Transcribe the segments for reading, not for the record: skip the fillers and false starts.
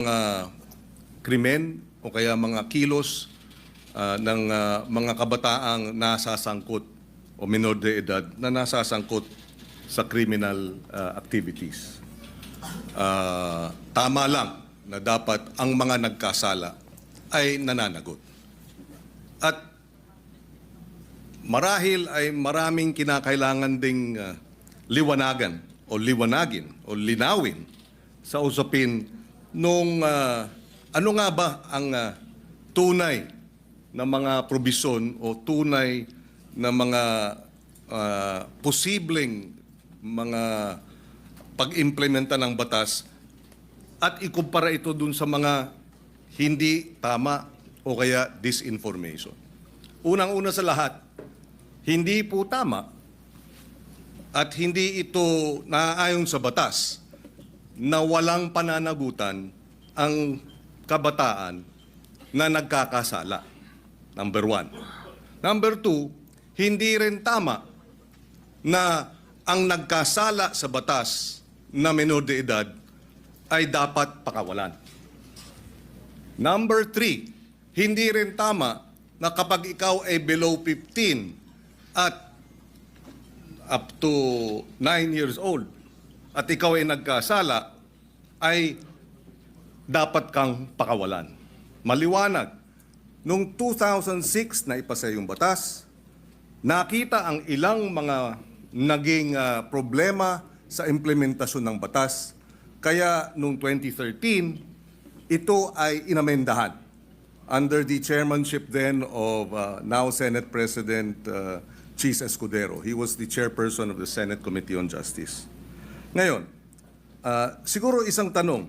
mga krimen o kaya mga kilos ng mga kabataang nasasangkot o minor de edad na nasasangkot sa criminal activities. Tama lang na dapat ang mga nagkasala ay nananagot. At marahil ay maraming kinakailangan ding liwanagin o linawin sa usapin nung ano nga ba ang tunay na mga probisyon o tunay na mga posibleng mga pag-implementa ng batas at ikumpara ito dun sa mga hindi tama o kaya disinformation. Unang-una sa lahat, hindi po tama at hindi ito naaayon sa batas na walang pananagutan ang kabataan na nagkakasala. Number 1. Number 2, hindi rin tama na ang nagkasala sa batas na menor de edad ay dapat pakawalan. Number 3, hindi rin tama na kapag ikaw ay below 15 at up to 9 years old at ikaw ay nagkasala, ay dapat kang pakawalan. Maliwanag, noong 2006 na ipasa yung batas, nakita ang ilang mga naging problema sa implementasyon ng batas. Kaya noong 2013, ito ay inamendahan under the chairmanship then of now Senate President Chis Escudero. He was the chairperson of the Senate Committee on Justice. Ngayon, siguro isang tanong,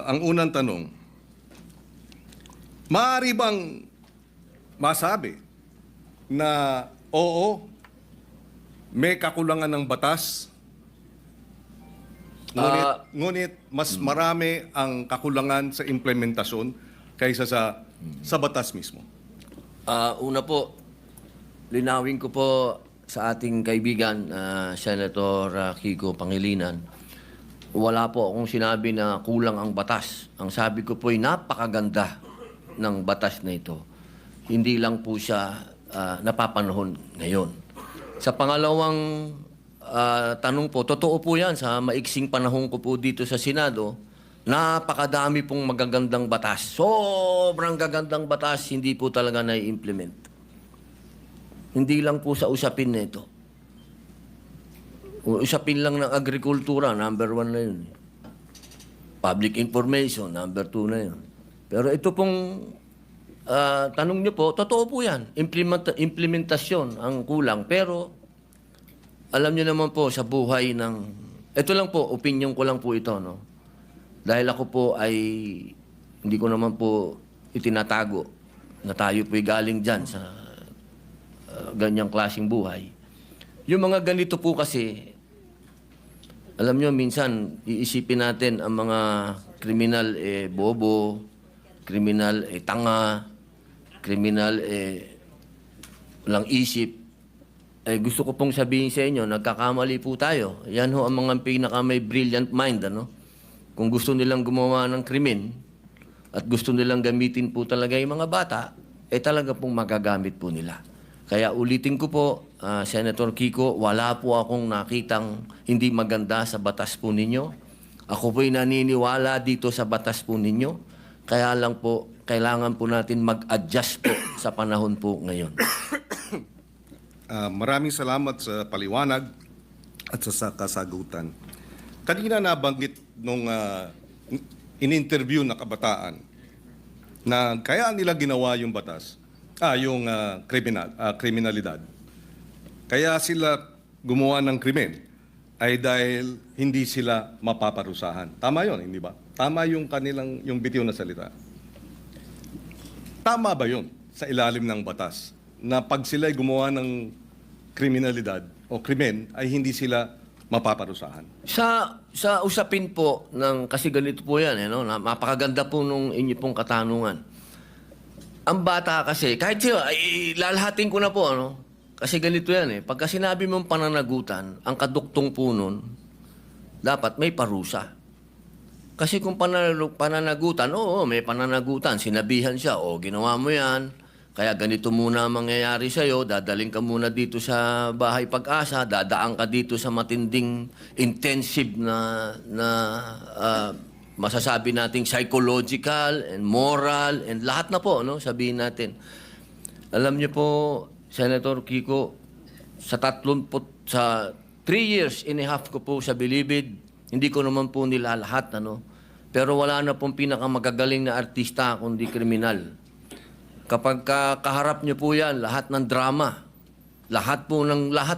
ang unang tanong, maaari bang masabi na oo, may kakulangan ng batas, ngunit mas marami ang kakulangan sa implementasyon kaysa sa batas mismo? Una po, linawin ko po sa ating kaibigan, Senator Kiko Pangilinan, wala po akong sinabi na kulang ang batas. Ang sabi ko po ay napakaganda ng batas na ito. Hindi lang po siya napapanahon ngayon. Sa pangalawang tanong po, totoo po yan sa maiksing panahon ko po dito sa Senado, napakadami pong magagandang batas. Sobrang gagandang batas, hindi po talaga na-implement. Hindi lang po sa usapin na ito. Usapin lang ng agrikultura, number 1 na yun. Public information, number 2 na yun. Pero ito pong tanong niyo po, totoo po yan. Implementasyon ang kulang. Pero alam niyo naman po sa buhay ng... Ito lang po, opinion ko lang po ito, no? Dahil ako po ay hindi ko naman po itinatago na tayo po'y galing dyan sa ganyang klaseng buhay. Yung mga ganito po kasi, alam nyo, minsan iisipin natin ang mga kriminal bobo, kriminal tanga, kriminal walang isip. Gusto ko pong sabihin sa inyo, nagkakamali po tayo. Yan ho ang mga pinaka may brilliant mind, ano? Kung gusto nilang gumawa ng krimen at gusto nilang gamitin po talaga yung mga bata, talaga pong magagamit po nila. Kaya ulitin ko po, Senator Kiko, wala po akong nakitang hindi maganda sa batas po ninyo. Ako po'y naniniwala dito sa batas po ninyo. Kaya lang po, kailangan po natin mag-adjust po sa panahon po ngayon. Maraming salamat sa paliwanag at sa kasagutan. Kanina nabanggit nung in-interview na kabataan na kaya nila ginawa yung batas, yung kriminalidad. Kaya sila gumawa ng krimen ay dahil hindi sila mapaparusahan. Tama yon, hindi ba? Tama yung kanilang, yung bitiw na salita. Tama ba yon sa ilalim ng batas na pag sila'y gumawa ng kriminalidad o krimen ay hindi sila mapaparusahan? Sa usapin po ng, kasi ganito po yan, no? Napakaganda po nung inyo pong katanungan. Ang bata kasi, kahit siya, lalahatin ko na po, ano? Kasi ganito yan Pagka sinabi mong pananagutan, ang kaduktong po nun, dapat may parusa. Kasi kung pananagutan, oo, may pananagutan. Sinabihan siya, ginawa mo yan. Kaya ganito muna ang mangyayari sa'yo. Dadaling ka muna dito sa Bahay Pag-asa. Dadaan ka dito sa matinding intensive na masasabi nating psychological and moral and lahat na po, no? Sabihin natin. Alam niyo po, Senator Kiko, sa 3 years and a half ko po sa Bilibid, hindi ko naman po nila lahat, ano? Pero wala na pong pinakamagagaling na artista kundi kriminal. Kapag kaharap niyo po yan, lahat ng drama, lahat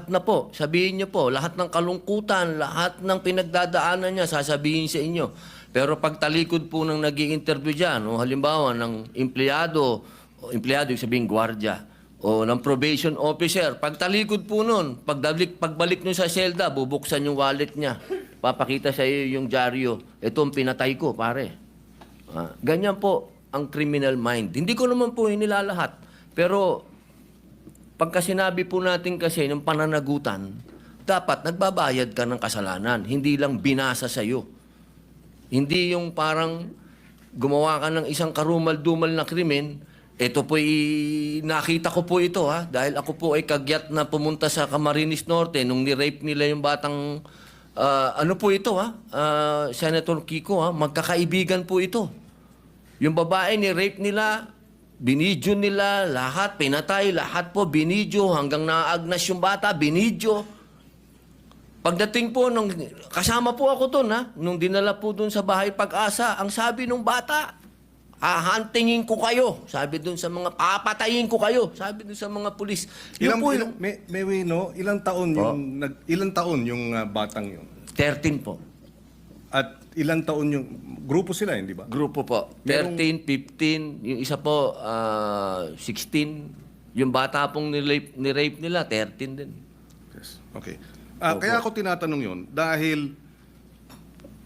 na po, sabihin niyo po, lahat ng kalungkutan, lahat ng pinagdadaanan niya, sasabihin sa inyo. Pero pag talikod po ng nag-i-interview dyan, o halimbawa ng empleyado yung sabihin gwardiya, o ng probation officer, pag talikod po nun, pagbalik nyo sa selda, bubuksan yung wallet niya. Papakita sa iyo yung dyaryo. Ito ang pinatay ko, pare. Ganyan po ang criminal mind. Hindi ko naman po inilalahat. Pero pagka sinabi po natin kasi ng pananagutan, dapat nagbabayad ka ng kasalanan. Hindi lang binasa sa iyo. Hindi yung parang gumawa ka ng isang karumal-dumal na krimen. Ito po nakita ko po ito dahil ako po ay kagyat na pumunta sa Camarines Norte nung ni-rape nila yung batang ano po ito Senator Kiko magkakaibigan po ito. Yung babae ni-rape nila, binidyo nila, lahat pinatay, lahat po binidyo hanggang naagnas yung bata, binidyo. Pagdating po kasama po ako doon nung dinala po doon sa Bahay Pag-asa, ang sabi nung bata, hahantingin ko kayo. Sabi doon sa mga, papatayin ko kayo. Sabi doon sa mga pulis. Ilang taon yung batang yun? 13 po. At ilang taon yung grupo sila, hindi ba? Grupo po. 13, 15. Yung isa po, 16. Yung bata pong ni-rape nila, 13 din. Yes. Okay. Kaya ako tinatanong yun dahil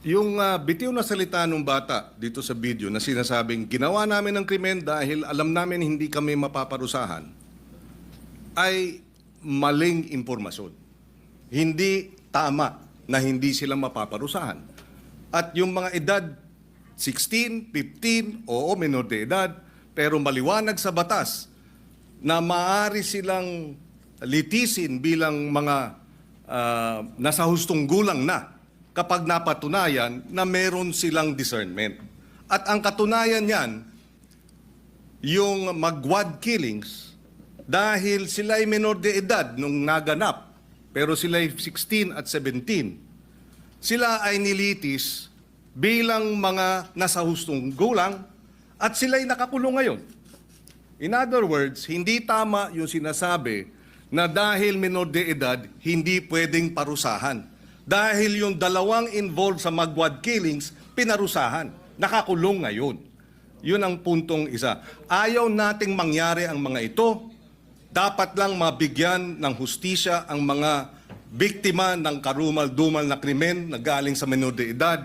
yung bitiw na salita ng bata dito sa video na sinasabing ginawa namin ng krimen dahil alam namin hindi kami mapaparusahan ay maling impormasyon. Hindi tama na hindi sila mapaparusahan. At yung mga edad 16, 15, oo, menor de edad, pero maliwanag sa batas na maaari silang litisin bilang mga nasa hustong gulang na kapag napatunayan na meron silang discernment. At ang katunayan niyan, yung magwad killings, dahil sila ay menor de edad nung naganap, pero sila ay 16 at 17, sila ay nilitis bilang mga nasa hustong gulang at sila ay nakakulong ngayon. In other words, hindi tama yung sinasabi na dahil menor de edad, hindi pwedeng parusahan. Dahil yung dalawang involved sa magwad killings, pinarusahan. Nakakulong ngayon. Yun ang puntong isa. Ayaw nating mangyari ang mga ito. Dapat lang mabigyan ng hustisya ang mga biktima ng karumal-dumal na krimen na galing sa menor de edad.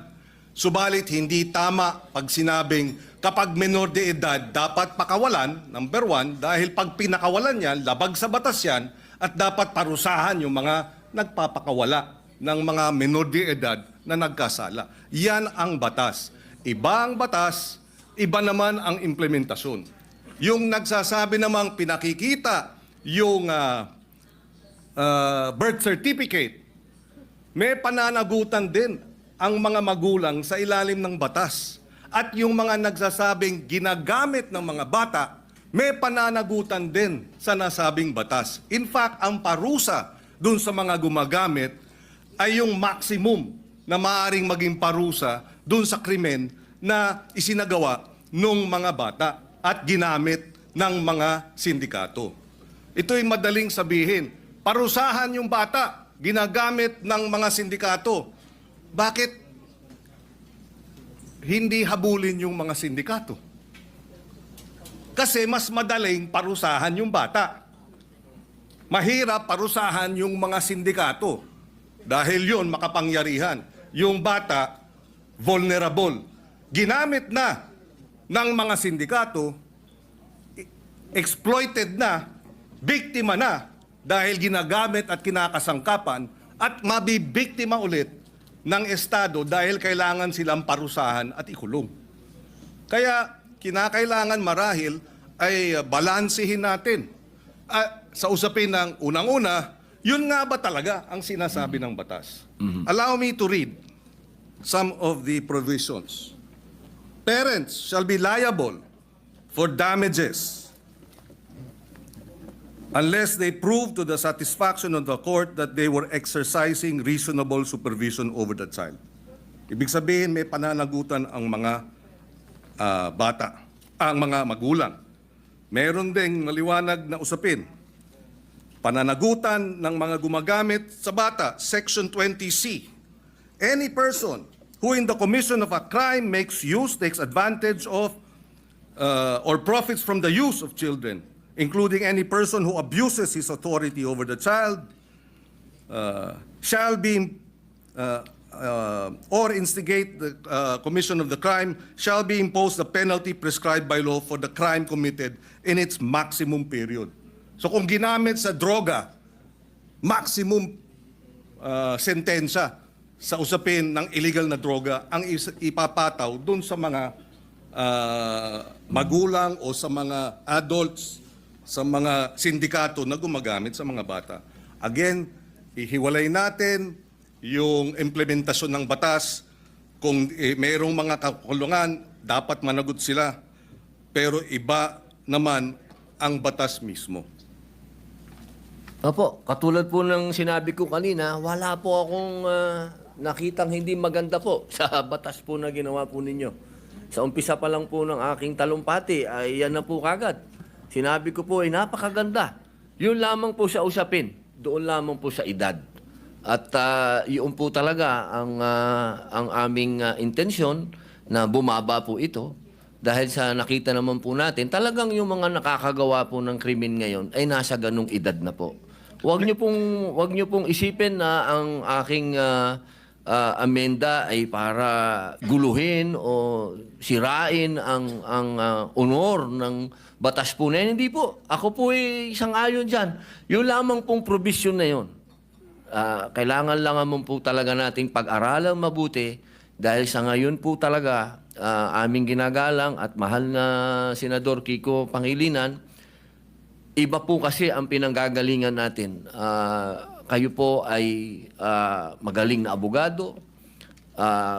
Subalit hindi tama pag sinabing kapag menor de edad dapat pakawalan, number 1, dahil pag pinakawalan yan, labag sa batas yan, at dapat parusahan yung mga nagpapakawala ng mga menor de edad na nagkasala. Yan ang batas. Iba ang batas, iba naman ang implementasyon. Yung nagsasabi namang pinakikita yung birth certificate, may pananagutan din ang mga magulang sa ilalim ng batas. At yung mga nagsasabing ginagamit ng mga bata, may pananagutan din sa nasabing batas. In fact, ang parusa dun sa mga gumagamit ay yung maximum na maaaring maging parusa dun sa krimen na isinagawa ng mga bata at ginamit ng mga sindikato. Ito'y madaling sabihin. Parusahan yung bata, ginagamit ng mga sindikato. Bakit hindi habulin yung mga sindikato? Kasi mas madaling parusahan yung bata. Mahirap parusahan yung mga sindikato. Dahil yun, makapangyarihan. Yung bata, vulnerable. Ginamit na ng mga sindikato, exploited na, biktima na, dahil ginagamit at kinakasangkapan, at mabibiktima ulit ng Estado dahil kailangan silang parusahan at ikulong. Kaya kinakailangan marahil ay balansehin natin. Sa usapin ng unang-una, yun nga ba talaga ang sinasabi ng batas? Allow me to read some of the provisions. Parents shall be liable for damages unless they prove to the satisfaction of the court that they were exercising reasonable supervision over the child. Ibig sabihin, may pananagutan ang mga bata, ang mga magulang. Meron ding maliwanag na usapin. Pananagutan ng mga gumagamit sa bata, Section 20C. Any person who in the commission of a crime makes use, takes advantage of, or profits from the use of children, including any person who abuses his authority over the child, shall be, or instigate the commission of the crime, shall be imposed the penalty prescribed by law for the crime committed in its maximum period. So kung ginamit sa droga, maximum sentensya sa usapin ng illegal na droga ang ipapataw dun sa mga magulang o sa mga adults, sa mga sindikato na gumagamit sa mga bata. Again, ihiwalay natin yung implementasyon ng batas. Kung mayroong mga kakulungan, dapat managot sila. Pero iba naman ang batas mismo. Opo, katulad po ng sinabi ko kanina, wala po akong nakitang hindi maganda po sa batas po na ginawa po ninyo. Sa umpisa pa lang po ng aking talumpati, ay yan na po kagad. Sinabi ko po ay napakaganda. Yun lamang po sa usapin, doon lamang po sa edad. At yun po talaga ang aming intensyon na bumaba po ito. Dahil sa nakita naman po natin, talagang yung mga nakakagawa po ng krimen ngayon ay nasa ganung edad na po. Huwag niyo pong isipin na ang aking amenda ay para guluhin o sirain ang honor ng batas po na yan. Hindi po. Ako po ay isang ayon dyan. Yung lamang pong provision na yun. Kailangan lang naman po talaga nating pag-aralang mabuti dahil sa ngayon po talaga aming ginagalang at mahal na Senador Kiko Pangilinan, iba po kasi ang pinanggagalingan natin. Kayo po ay magaling na abogado.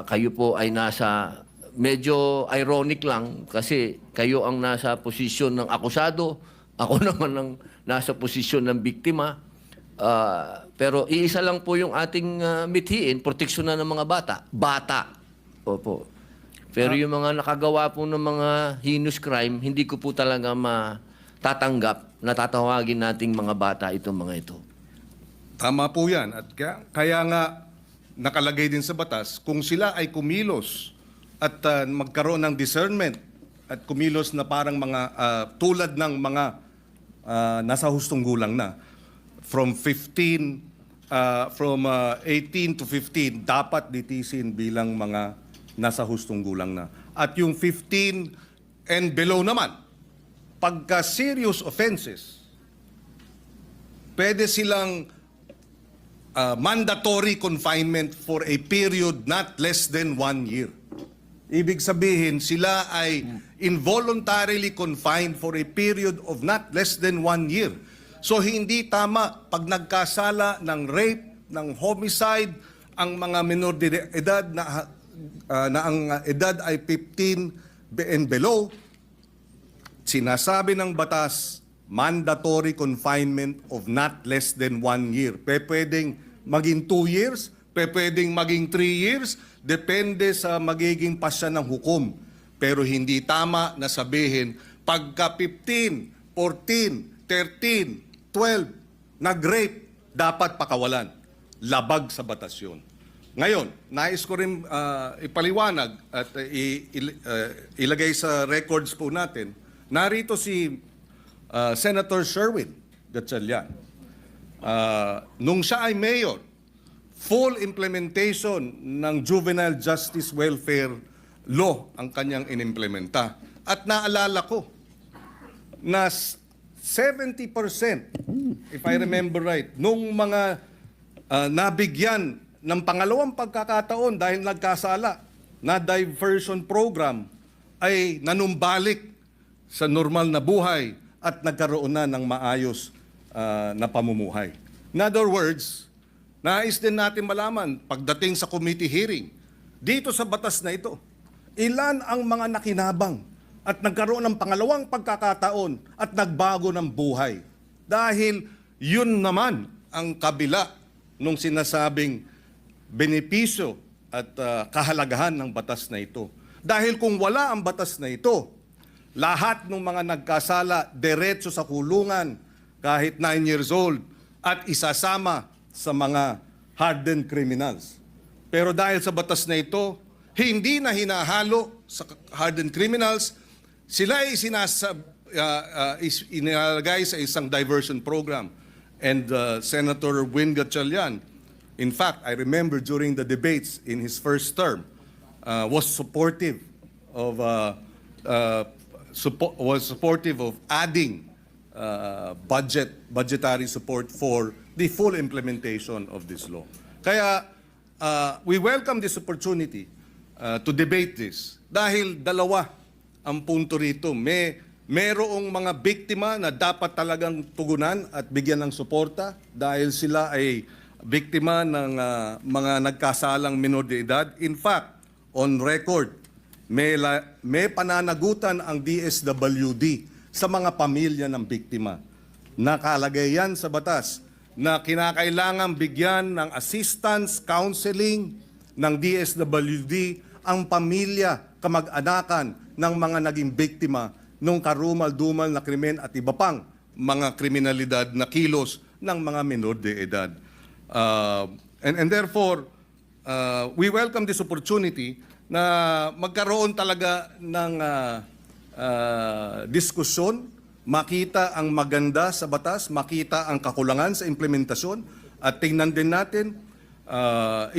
Kayo po ay nasa, medyo ironic lang kasi kayo ang nasa posisyon ng akusado. Ako naman ang nasa posisyon ng biktima. Pero iisa lang po yung ating mithiin, proteksyon na ng mga bata. Bata. Opo. Pero yung mga nakagawa po ng mga heinous crime, hindi ko po talaga matatanggap na tatawagin nating mga bata itong mga ito. Tama po yan. At kaya nga nakalagay din sa batas, kung sila ay kumilos at magkaroon ng discernment at kumilos na parang mga tulad ng mga nasa hustong gulang na, from 18 to 15, dapat litisin bilang mga nasa hustong gulang na. At yung 15 and below naman, pagka serious offenses, pwede silang mandatory confinement for a period not less than 1 year. Ibig sabihin, sila ay involuntarily confined for a period of not less than 1 year. So hindi tama pag nagkasala ng rape, ng homicide, ang mga minor de edad na ang edad ay 15 and below, sinasabi ng batas, mandatory confinement of not less than 1 year. Pwedeng maging 2 years, pwedeng maging 3 years, depende sa magiging pasya ng hukom. Pero hindi tama na sabihin, pagka 15, 14, 13, 12, nag-rape, dapat pakawalan. Labag sa batas yun. Ngayon, nais ko rin ipaliwanag at ilagay sa records po natin. Narito si Senator Sherwin Gatchalian. Nung siya ay mayor, full implementation ng Juvenile Justice Welfare Law ang kanyang inimplementa. At naalala ko na 70%, if I remember right, nung mga nabigyan ng pangalawang pagkakataon dahil nagkasala na diversion program ay nanumbalik sa normal na buhay at nagkaroon na ng maayos na pamumuhay. In other words, nais din natin malaman pagdating sa committee hearing, dito sa batas na ito, ilan ang mga nakinabang at nagkaroon ng pangalawang pagkakataon at nagbago ng buhay. Dahil yun naman ang kabila nung sinasabing benepisyo at kahalagahan ng batas na ito. Dahil kung wala ang batas na ito, lahat ng mga nagkasala diretso sa kulungan kahit 9 years old at isasama sa mga hardened criminals. Pero dahil sa batas na ito, hindi na hinahalo sa hardened criminals, sila ay inilagay sa isang diversion program. And Senator Win Gatchalian, in fact, I remember during the debates in his first term, was supportive of adding budgetary support for the full implementation of this law. Kaya we welcome this opportunity to debate this dahil dalawa ang punto rito. Merong mga biktima na dapat talagang tugunan at bigyan ng suporta dahil sila ay biktima ng mga nagkasalang minor de edad. In fact, on record, may pananagutan ang DSWD sa mga pamilya ng biktima. Nakalagay yan sa batas na kinakailangan bigyan ng assistance, counseling ng DSWD ang pamilya, kamag-anakan ng mga naging biktima ng karumal-dumal na krimen at iba pang mga kriminalidad na kilos ng mga minor de edad. And therefore, we welcome this opportunity na magkaroon talaga ng diskusyon, makita ang maganda sa batas, makita ang kakulangan sa implementasyon, at tingnan din natin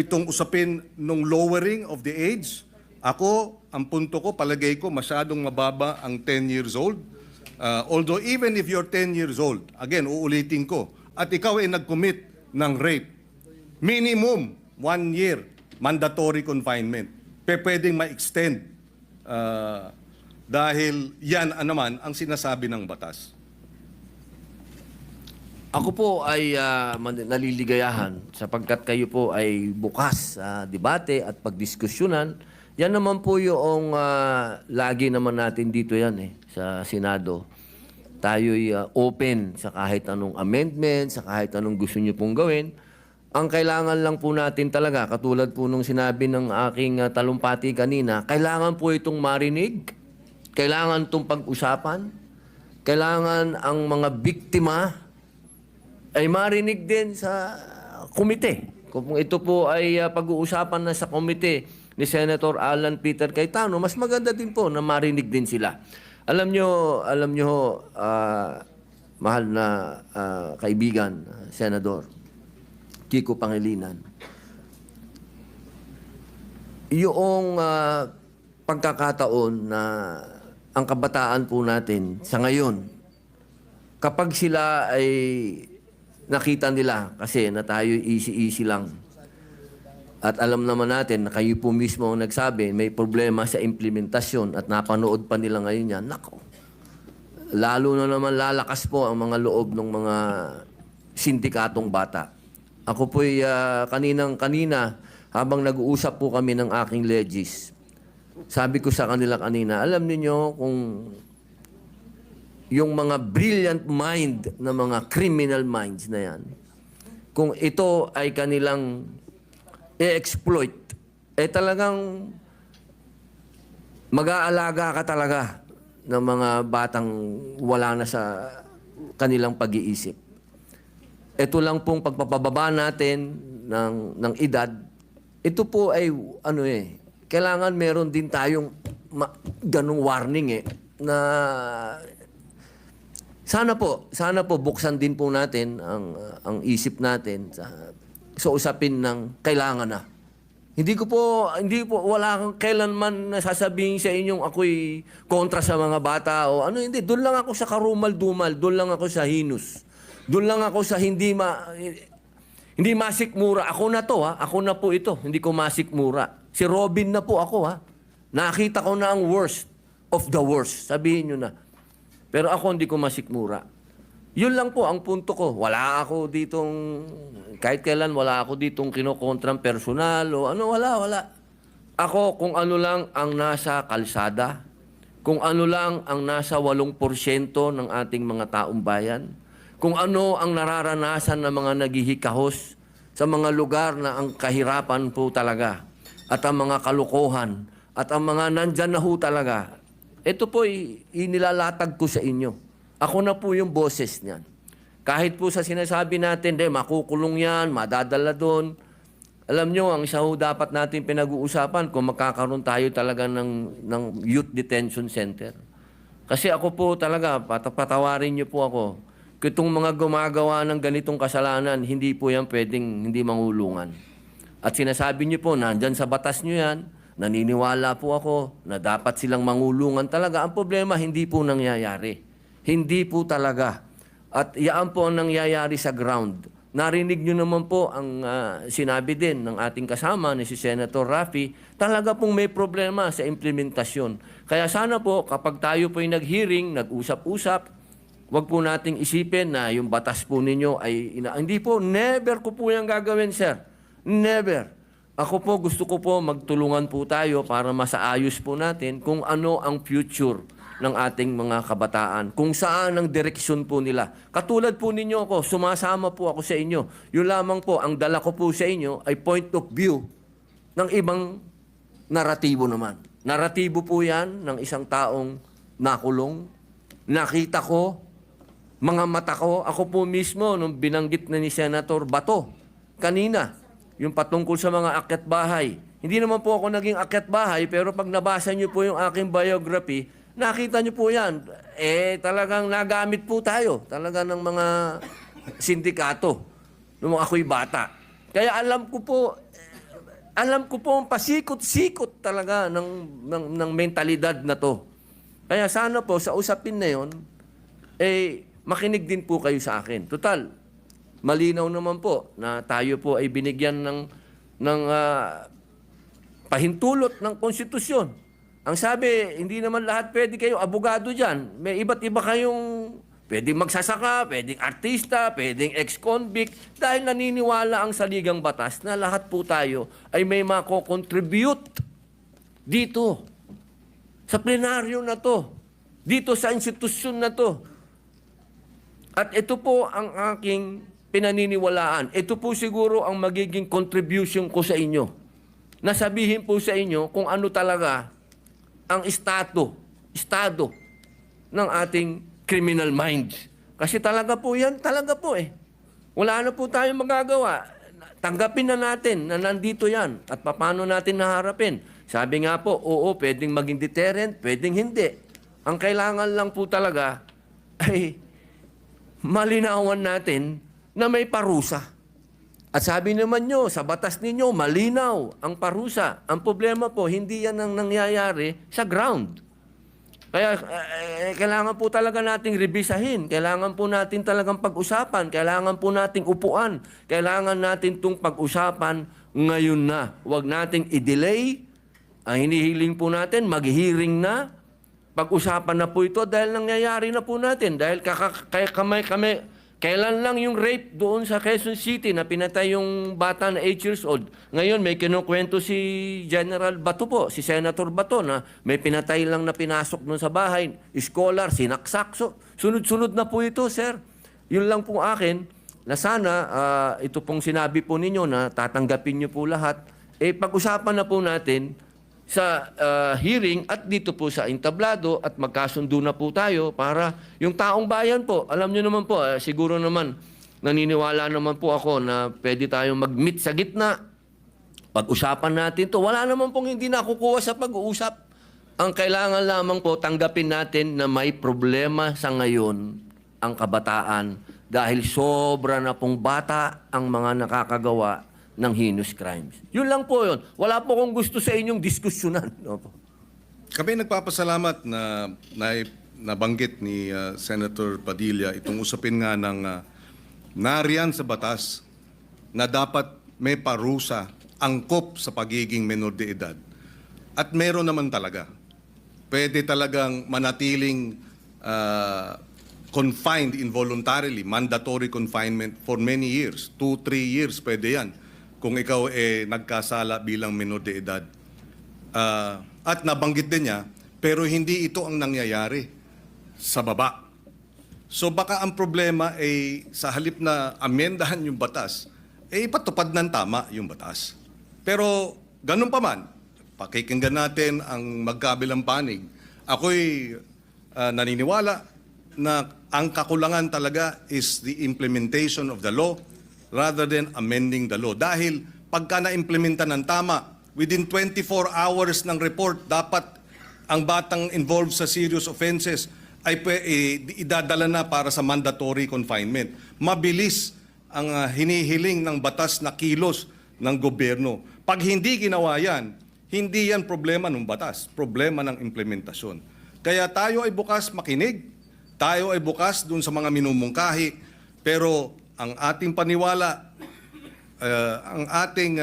itong usapin ng lowering of the age. Ako, ang punto ko, palagay ko, masyadong mababa ang 10 years old. Although even if you're 10 years old, again, uulitin ko, at ikaw ay nag-commit ng rape, minimum 1 year mandatory confinement. Pwedeng ma-extend dahil yan naman ang sinasabi ng batas. Ako po ay naliligayahan sapagkat kayo po ay bukas sa debate at pagdiskusyonan. Yan naman po yung lagi naman natin dito yan sa Senado. Tayo'y open sa kahit anong amendment, sa kahit anong gusto nyo pong gawin. Ang kailangan lang po natin talaga, katulad po nung sinabi ng aking talumpati kanina, kailangan po itong marinig, kailangan itong pag-usapan, kailangan ang mga biktima ay marinig din sa komite. Kung ito po ay pag-uusapan na sa komite ni Senator Alan Peter Cayetano, mas maganda din po na marinig din sila. Alam nyo, mahal na kaibigan, Senador Kiko Pangilinan, yung pagkakataon na ang kabataan po natin sa ngayon, kapag sila ay nakita nila kasi na tayo easy-easy lang, at alam naman natin na kayo po mismo ang nagsabi, may problema sa implementasyon at napanood pa nila ngayon yan, nako, lalo na naman lalakas po ang mga loob ng mga sindikatong bata. Ako po'y kanina, habang nag-uusap po kami ng aking legis, sabi ko sa kanila kanina, alam niyo kung yung mga brilliant mind na mga criminal minds na yan, kung ito ay kanilang i-exploit, talagang mag-aalaga ka talaga ng mga batang wala na sa kanilang pag-iisip. Ito lang pong pagpapababa natin ng edad, ito po ay kailangan meron din tayong ganung warning na sana po buksan din po natin ang isip natin sa usapin ng kailangan na. Hindi po wala kang kailanman nasasabihin sa inyong ako'y kontra sa mga bata o hindi. Doon lang ako sa Hindi masikmura. Ako na to, ha? Ako na po ito. Hindi ko masikmura. Si Robin na po ako, ha? Nakita ko na ang worst of the worst. Sabihin nyo na. Pero ako hindi ko masikmura. Yun lang po ang punto ko. Wala ako ditong, kahit kailan wala ako ditong kinokontrang personal o ano, wala. Ako kung ano lang ang nasa kalsada, kung ano lang ang nasa 8% ng ating mga taong bayan, kung ano ang nararanasan ng mga naghihikahos sa mga lugar na ang kahirapan po talaga at ang mga kalukuhan at ang mga nandyan na ho talaga. Ito po inilalatag ko sa inyo. Ako na po yung boses niyan. Kahit po sa sinasabi natin, makukulong yan, madadala doon. Alam nyo, ang isa ho dapat natin pinag-uusapan kung magkakaroon tayo talaga ng youth detention center. Kasi ako po talaga, patawarin nyo po ako, kung itong mga gumagawa ng ganitong kasalanan, hindi po yan pwedeng hindi mangulungan. At sinasabi nyo po, nandyan sa batas nyo yan, naniniwala po ako na dapat silang mangulungan talaga. Ang problema, hindi po nangyayari. Hindi po talaga. At yaan po ang nangyayari sa ground. Narinig nyo naman po ang sinabi din ng ating kasama ni si Senator Raffy, talaga pong may problema sa implementasyon. Kaya sana po kapag tayo po'y nag-hearing, nag-usap-usap, wag po nating isipin na yung batas po ninyo ay... Hindi po, never ko po yung gagawin, sir. Never. Ako po, gusto ko po magtulungan po tayo para masaayos po natin kung ano ang future ng ating mga kabataan, kung saan ang direksyon po nila. Katulad po ninyo ako, sumasama po ako sa inyo. Yun lamang po, ang dala ko po sa inyo ay point of view ng ibang naratibo naman. Naratibo po yan ng isang taong nakulong. Nakita ko, mga mata ko, ako po mismo, nung binanggit na ni Senator Bato, kanina, yung patungkol sa mga akyat bahay. Hindi naman po ako naging akyat bahay, pero pag nabasa niyo po yung aking biography, nakita niyo po yan. Talagang nagamit po tayo. Talaga ng mga sindikato. Nung ako'y bata. Kaya alam ko po ang pasikot-sikot talaga ng mentalidad na to. Kaya sana po, sa usapin na yon, makinig din po kayo sa akin. Total, malinaw naman po na tayo po ay binigyan ng pahintulot ng konstitusyon. Ang sabi, hindi naman lahat pwede kayo abogado dyan. May iba't iba kayong pwedeng magsasaka, pwedeng artista, pwedeng ex-convict. Dahil naniniwala ang saligang batas na lahat po tayo ay may mako-contribute dito. Sa plenaryo na to. Dito sa institusyon na to. At ito po ang aking pinaniniwalaan. Ito po siguro ang magiging contribution ko sa inyo. Nasabihin po sa inyo kung ano talaga ang estado ng ating criminal mind. Kasi talaga po yan, Wala na po tayong magagawa. Tanggapin na natin na nandito yan at paano natin naharapin. Sabi nga po, oo, pwedeng maging deterrent, pwedeng hindi. Ang kailangan lang po talaga ay malinawan natin na may parusa. At sabi naman nyo, sa batas ninyo, malinaw ang parusa. Ang problema po, hindi yan ang nangyayari sa ground. Kaya kailangan po talaga nating revisahin. Kailangan po natin talagang pag-usapan. Kailangan po nating upuan. Kailangan natin itong pag-usapan ngayon na. Huwag nating i-delay. Ang hinihiling po natin, mag-hearing na. Pag-usapan na po ito dahil nangyayari na po natin. Dahil kailan lang yung rape doon sa Quezon City na pinatay yung bata na 8 years old. Ngayon may kinukwento si General Bato po, si Senator Bato na may pinatay lang na pinasok doon sa bahay. Scholar, sinaksak. So, sunod-sunod na po ito, sir. Yun lang po akin na sana ito pong sinabi po ninyo na tatanggapin nyo po lahat. Pag-usapan na po natin sa hearing at dito po sa entablado at magkasundo na po tayo para yung taong bayan po, alam nyo naman po, siguro naman naniniwala naman po ako na pwede tayong mag-meet sa gitna. Pag-usapan natin to. Wala naman pong hindi nakukuha sa pag-uusap. Ang kailangan lamang po tanggapin natin na may problema sa ngayon ang kabataan dahil sobra na pong bata ang mga nakakagawa ng heinous crimes. Yun lang po yun. Wala po kong gusto sa inyong diskusyonan. Opo. Kami nagpapasalamat na nabanggit ni Senator Padilla itong usapin nga ng nariyan sa batas na dapat may parusa, angkop sa pagiging menor de edad. At meron naman talaga. Pwede talagang manatiling confined involuntarily, mandatory confinement for many years. 2-3 years pwede yan kung ikaw nagkasala bilang menor de edad. At nabanggit din niya, pero hindi ito ang nangyayari sa baba. So baka ang problema ay sa halip na amyendahan yung batas, ipatupad ng tama yung batas. Pero ganun pa man, pakikinggan natin ang magkabilang panig. Ako'y naniniwala na ang kakulangan talaga is the implementation of the law rather than amending the law. Dahil pagka na-implementa ng tama, within 24 hours ng report, dapat ang batang involved sa serious offenses ay idadala na para sa mandatory confinement. Mabilis ang hinihiling ng batas na kilos ng gobyerno. Pag hindi ginawa yan, hindi yan problema ng batas, problema ng implementasyon. Kaya tayo ay bukas makinig, tayo ay bukas dun sa mga minumungkahi, pero ang ating paniwala, ang ating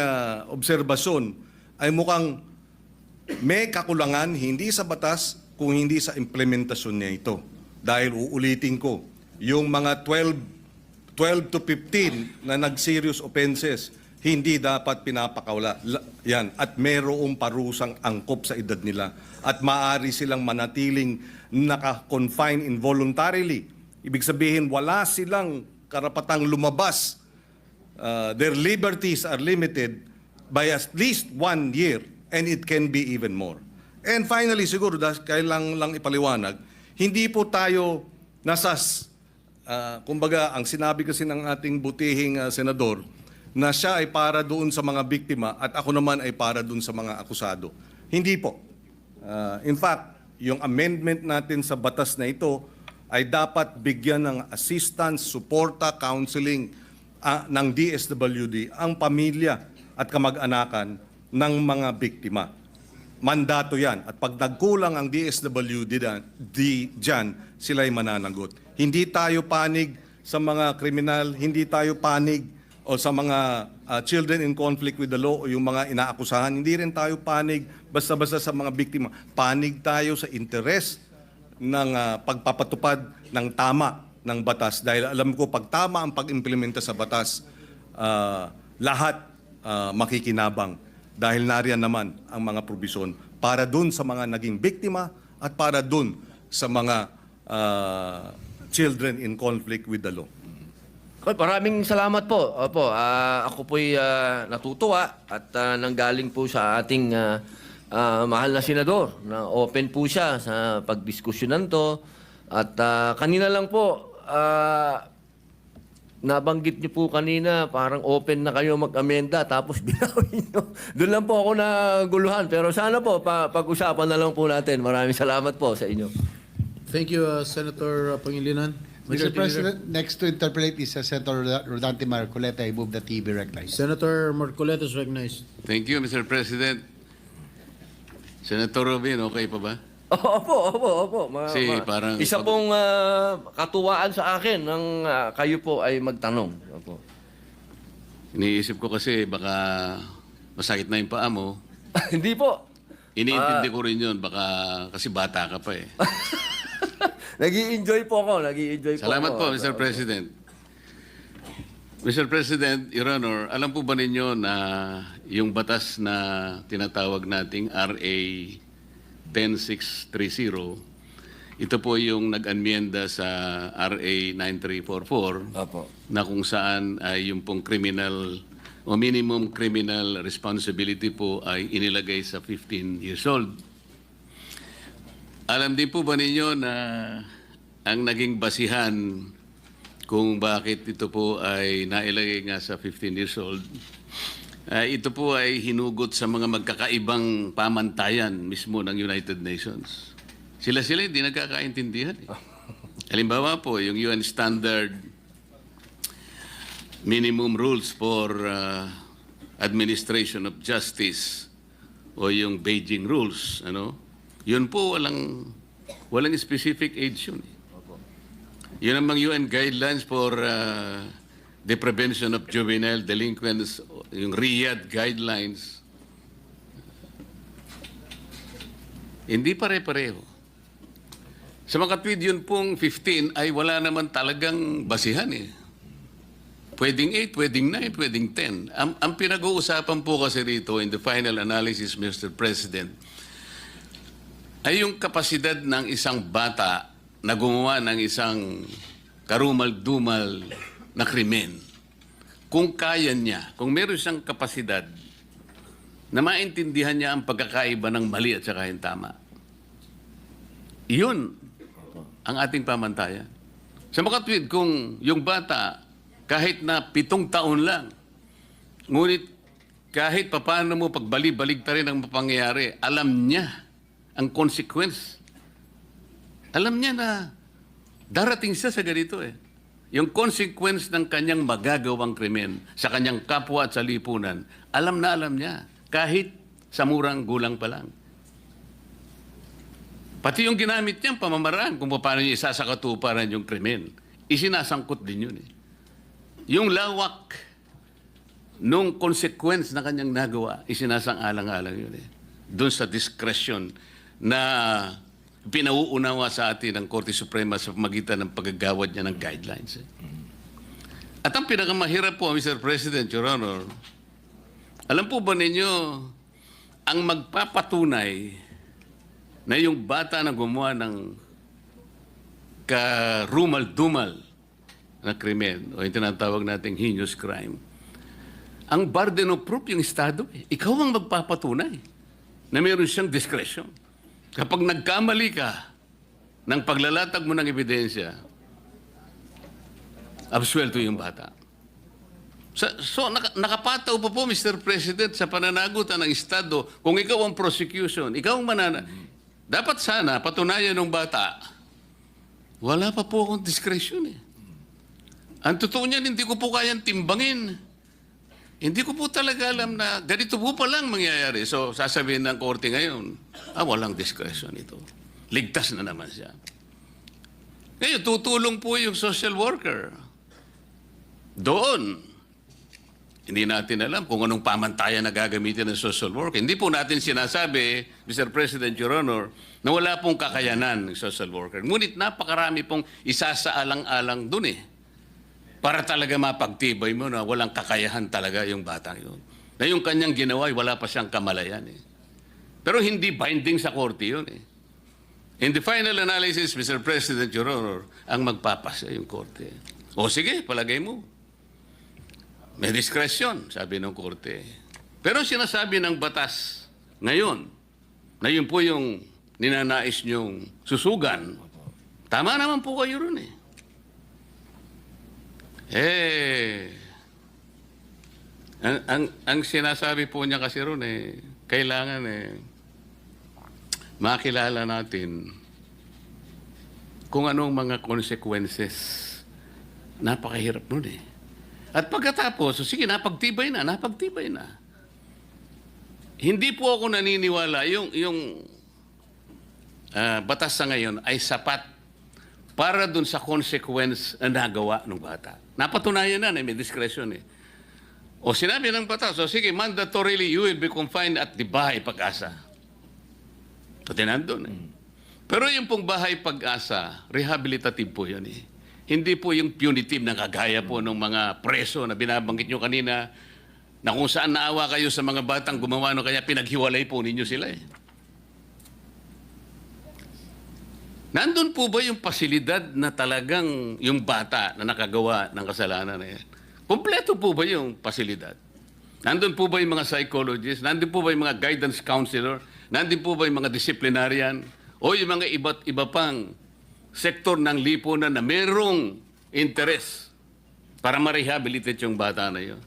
obserbasyon ay mukhang may kakulangan hindi sa batas kung hindi sa implementasyon niya ito. Dahil uulitin ko, yung mga 12 to 15 na nag-serious offenses, hindi dapat pinapakawala. Yan. At mayroong parusang angkop sa edad nila. At maaari silang manatiling naka-confine involuntarily. Ibig sabihin, wala silang karapatang lumabas. Their liberties are limited by at least 1 year, and it can be even more. And finally, siguro, kailangan lang ipaliwanag, hindi po tayo kumbaga, ang sinabi kasi ng ating butihing senador, na siya ay para doon sa mga biktima at ako naman ay para doon sa mga akusado. Hindi po. In fact, yung amendment natin sa batas na ito ay dapat bigyan ng assistance, suporta, counseling ng DSWD ang pamilya at kamag-anakan ng mga biktima. Mandato yan. At pag nagkulang ang DSWD dyan, sila'y mananagot. Hindi tayo panig sa mga kriminal, hindi tayo panig o sa mga children in conflict with the law o yung mga inaakusahan. Hindi rin tayo panig basta-basta sa mga biktima. Panig tayo sa interes ng pagpapatupad ng tama ng batas. Dahil alam ko, pag tama ang pag-implementa sa batas, lahat makikinabang. Dahil nariyan naman ang mga probisyon para dun sa mga naging biktima at para dun sa mga children in conflict with the law. Maraming salamat po. Opo, ako po'y natutuwa at nanggaling po sa ating mahal na senador na open po siya sa pagdiskusyonan to. At kanina lang po, nabanggit niyo po kanina, parang open na kayo mag-amenda tapos binawin niyo. Doon lang po ako naguluhan. Pero sana po, pag-usapan na lang po natin. Maraming salamat po sa inyo. Thank you, Senator Pangilinan. Mr. President, next to interpolate is Senator Rodante Marcoleta. I move that he be recognized. Senator Marcoleta is recognized. Thank you, Mr. President. Senator Robin, okay pa ba? Opo. Kasi parang- Isa pong katuwaan sa akin ng kayo po ay magtanong. Opo. Iniisip ko kasi baka masakit na yung paa mo. Hindi po. Iniintindi ko rin yun, baka kasi bata ka pa eh. Nag-i-enjoy po ako. Salamat po, Mr. President. Mr. President, Your Honor, alam po ba ninyo na yung batas na tinatawag nating RA 10630, ito po yung nag-anmienda sa RA 9344 Opo. na kung saan ay yung pong criminal o minimum criminal responsibility po ay inilagay sa 15 years old. Alam din po ba ninyo na ang naging basihan kung bakit ito po ay nailagay nga sa 15 years old, ito po ay hinugot sa mga magkakaibang pamantayan mismo ng United Nations. Sila hindi nagkakaintindihan. Halimbawa po, yung UN Standard Minimum Rules for Administration of Justice o yung Beijing Rules, yun po walang specific age yun. Yun namang UN Guidelines for the Prevention of Juvenile Delinquents, yung RIAD guidelines, hindi pare-pareho. Sa mga tweet yun pong 15 ay wala naman talagang basihan eh. Pwedeng 8, pwedeng 9, pwedeng 10. Ang pinag-uusapan po kasi rito in the final analysis, Mr. President, ay yung kapasidad ng isang bata na gumawa ng isang karumal-dumal na krimen. Kung kaya niya, kung meron siyang kapasidad na maintindihan niya ang pagkakaiba ng mali at saka yung tama. Iyon ang ating pamantayan. Sa mga tweet, kung yung bata, kahit na 7 taon lang, ngunit kahit papaano mo pagbali-balig ta rin ang mapangyayari, alam niya ang consequence. Alam niya na darating siya sa ganito eh. Yung consequence ng kanyang magagawang krimen sa kanyang kapwa at sa lipunan, alam na alam niya, kahit sa murang gulang pa lang. Pati yung ginamit niyang pamamaraan kung paano niya isasakatuparan yung krimen, isinasangkot din yun eh. Yung lawak nung consequence na kanyang nagawa, isinasang-alang-alang yun eh. Doon sa discretion na pinauunawa sa atin ng Korte Suprema sa pamagitan ng paggagawad niya ng guidelines. Eh. At ang pinakamahirap po, Mr. President, Your Honor, alam po ba ninyo, ang magpapatunay na yung bata na gumawa ng karumal-dumal na krimen o yung tinatawag nating heinous crime, ang burden of proof yung Estado. Eh. Ikaw ang magpapatunay na mayroon siyang discretion. Kapag nagkamali ka ng paglalatag mo ng ebidensya, absuelto yung bata. So nakapataw pa po, Mr. President, sa pananagutan ng Estado, kung ikaw ang prosecution, ikaw ang dapat sana patunayan ng bata, wala pa po akong discretion eh. Ang totoo niyan, hindi ko po kayang timbangin. Hindi ko po talaga alam na ganito po palang mangyayari. So, sasabihin ng korte ngayon, walang discretion ito. Ligtas na naman siya. Ngayon, tutulong po yung social worker. Doon, hindi natin alam kung anong pamantayan na gagamitin ng social worker. Hindi po natin sinasabi, Mr. President, Your Honor, na wala pong kakayanan ng social worker. Ngunit napakarami pong isasaalang-alang dun eh. Para talaga mapagtibay mo na walang kakayahan talaga yung batang yun. Na yung kanyang ginawa, wala pa siyang kamalayan eh. Pero hindi binding sa korte yun eh. In the final analysis, Mr. President, Your Honor, ang magpapasa yung korte. O sige, palagay mo. May diskresyon, sabi ng korte. Pero sinasabi ng batas ngayon, na yun po yung ninanais niyong susugan, tama naman po kayo ron eh. Ang sinasabi po niya kasi ron kailangan makilala natin kung anong mga consequences. Napakahirap nun eh. At pagkatapos, sige, napagtibay na. Hindi po ako naniniwala yung batas sa ngayon ay sapat para dun sa consequence na nagawa ng bata. Napatunayan na may discretion eh. O sinabi ng batas, so sige, mandatorily you will be confined at the bahay Pag-asa. So tinandun eh. Pero yung pong bahay Pag-asa, rehabilitative po yun eh. Hindi po yung punitive na kagaya po ng mga preso na binabanggit nyo kanina na kung saan naawa kayo sa mga batang gumawa no kaya pinaghiwalay po ninyo sila eh. Nandun po ba yung pasilidad na talagang yung bata na nakagawa ng kasalanan na yan? Kompleto po ba yung pasilidad? Nandun po ba yung mga psychologists? Nandun po ba yung mga guidance counselor? Nandun po ba yung mga disciplinarian? O yung mga iba't iba pang sektor ng lipunan na merong interes para ma-rehabilitate yung bata na yun?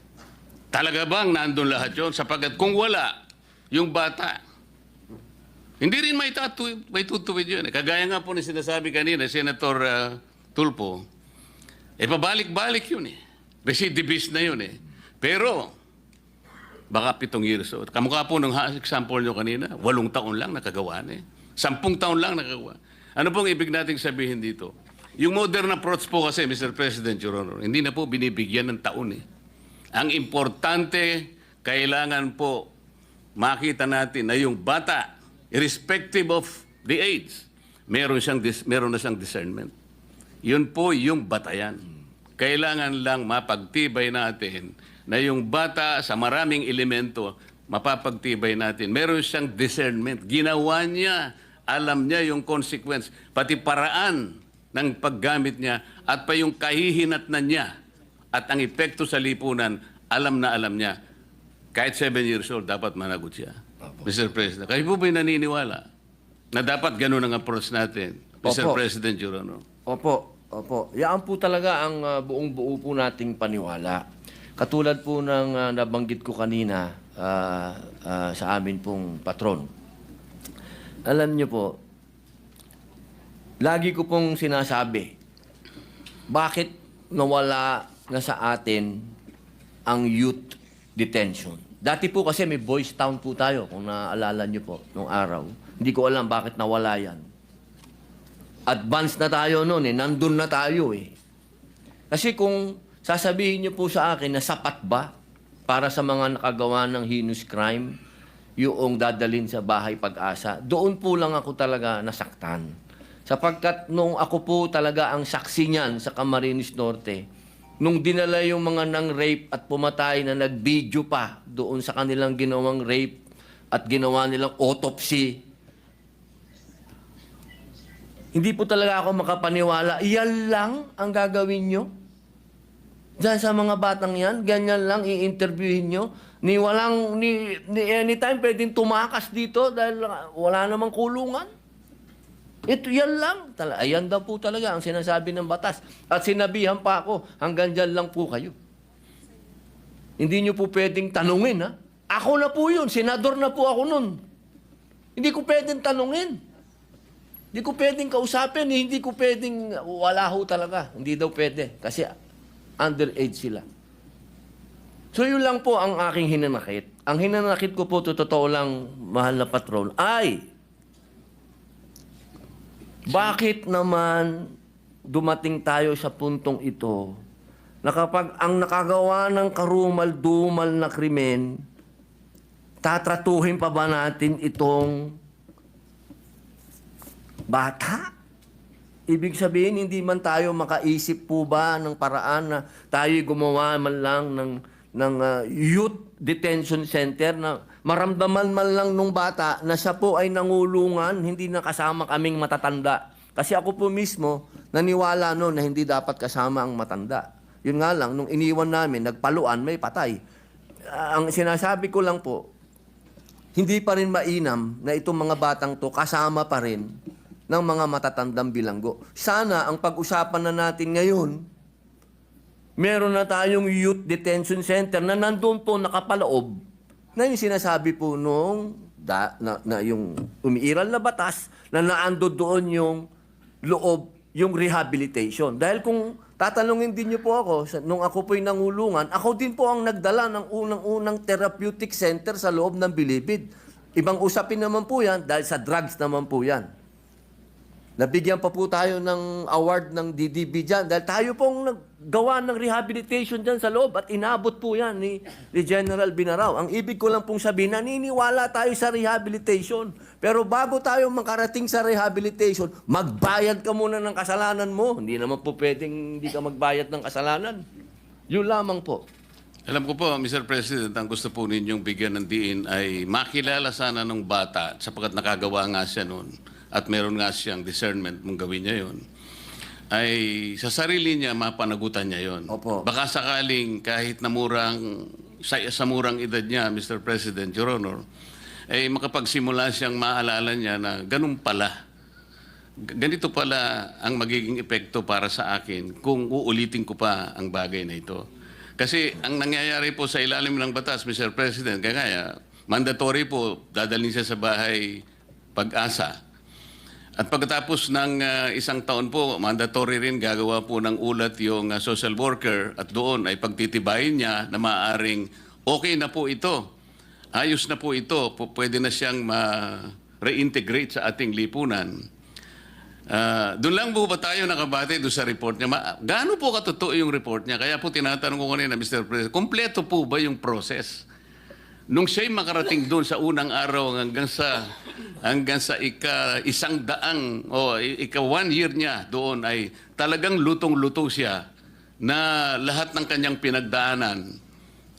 Talaga bang nandun lahat yun? Sapagkat kung wala, yung bata, hindi rin may tutuwid yun. Kagaya nga po na sinasabi kanina, Senator Tulfo, pabalik-balik yun eh. Recidivist na yun eh. Pero, baka 7 years old. Kamukha po nung example nyo kanina, 8 taon lang nakagawa na eh. 10 taon lang nakagawa. Ano pong ibig nating sabihin dito? Yung modern approach po kasi, Mr. President, Your Honor, hindi na po binibigyan ng taon eh. Ang importante, kailangan po makita natin na yung bata, irrespective of the age, meron na siyang discernment. Yun po yung batayan. Kailangan lang mapagtibay natin na yung bata sa maraming elemento, mapapagtibay natin. Meron siyang discernment. Ginawa niya, alam niya yung consequence, pati paraan ng paggamit niya at pa yung kahihinatnan niya at ang epekto sa lipunan, alam na alam niya. Kahit 7 years old, dapat managot siya. Mr. President, kayo po ba'y naniniwala na dapat ganun ang approach natin? Mr. Opo. President, Your Honor. Opo. Yan po talaga ang buong-buo po nating paniwala. Katulad po ng nabanggit ko kanina sa amin pong patron. Alam niyo po, lagi ko pong sinasabi, bakit nawala na sa atin ang youth detention? Dati po kasi may boys town po tayo, kung naaalala niyo po, nung araw. Hindi ko alam bakit nawala yan. Advance na tayo noon eh, nandun na tayo eh. Kasi kung sasabihin niyo po sa akin na sapat ba para sa mga nakagawa ng heinous crime, yung dadalhin sa bahay Pag-asa, doon po lang ako talaga nasaktan. Sapagkat nung ako po talaga ang saksi niyan sa Camarines Norte, nung dinala yung mga nang-rape at pumatay na nag-video pa doon sa kanilang ginawang rape at ginawa nilang autopsy, hindi po talaga ako makapaniwala. Iyan lang ang gagawin nyo? Diyan sa mga batang yan, ganyan lang i-interviewin nyo? Ni anytime pwedeng tumakas dito dahil wala namang kulungan? Ito, yan lang. Ayan daw po talaga ang sinasabi ng batas. At sinabihan pa ako, hanggang dyan lang po kayo. Hindi nyo po pwedeng tanungin, ha? Ako na po yun. Senador na po ako nun. Hindi ko pwedeng tanungin. Hindi ko pwedeng kausapin. Hindi ko pwedeng, wala ho talaga. Hindi daw pwede. Kasi underage sila. So yun lang po ang aking hinanakit. Ang hinanakit ko po, totoo lang, mahal na patron, ay bakit naman dumating tayo sa puntong ito na kapag ang nakagawa ng karumal-dumal na krimen, tatratuhin pa ba natin itong bata? Ibig sabihin, hindi man tayo makaisip po ba ng paraan na tayo'y gumawa man lang ng youth detention center na maramdaman man lang nung bata na siya po ay nangulungan, hindi na kasama kaming matatanda. Kasi ako po mismo, naniwala noon na hindi dapat kasama ang matanda. Yun nga lang, nung iniwan namin, nagpaluan, may patay. Ang sinasabi ko lang po, hindi pa rin mainam na itong mga batang to kasama pa rin ng mga matatandang bilanggo. Sana ang pag-usapan na natin ngayon, meron na tayong youth detention center na nandun po nakapaloob na yung sinasabi po nung na yung umiiral na batas na naando doon yung loob, yung rehabilitation. Dahil kung tatanungin din niyo po ako, nung ako po'y nangulungan, ako din po ang nagdala ng unang-unang therapeutic center sa loob ng Bilibid. Ibang usapin naman po yan dahil sa drugs naman po yan. Nabigyan pa po tayo ng award ng DDB dyan dahil tayo pong naggawa ng rehabilitation dyan sa loob at inabot po yan ni General Binarao. Ang ibig ko lang pong sabihin, naniniwala tayo sa rehabilitation. Pero bago tayo makarating sa rehabilitation, magbayad ka muna ng kasalanan mo. Hindi naman po pwedeng hindi ka magbayad ng kasalanan. Yun lamang po. Alam ko po, Mr. President, ang gusto po ninyong bigyan ng diin ay makilala sana ng bata sapagkat nakagawa nga siya noon at meron nga siyang discernment mong gawin niya yon, ay sa sarili niya mapanagutan niya yon. Opo. Baka sakaling kahit na sa murang edad niya, Mr. President, Your Honor, ay makapagsimula siyang maalala niya na ganun pala. Ganito pala ang magiging epekto para sa akin kung uulitin ko pa ang bagay na ito. Kasi ang nangyayari po sa ilalim ng batas, Mr. President, kaya mandatory po, dadalhin siya sa bahay Pag-asa. At pagkatapos ng isang taon po, mandatory rin gagawa po ng ulat yung social worker at doon ay pagtitibayin niya na maaaring okay na po ito, ayos na po ito, pwede na siyang ma-reintegrate sa ating lipunan. Doon lang po ba tayo nakabate doon sa report niya? Gaano po katotoo yung report niya? Kaya po tinatanong ko kanina, Mr. President, kompleto po ba yung process? Nung siya'y makarating doon sa unang araw hanggang sa isang daang o ika 1 year niya doon ay talagang lutong-luto siya na lahat ng kanyang pinagdaanan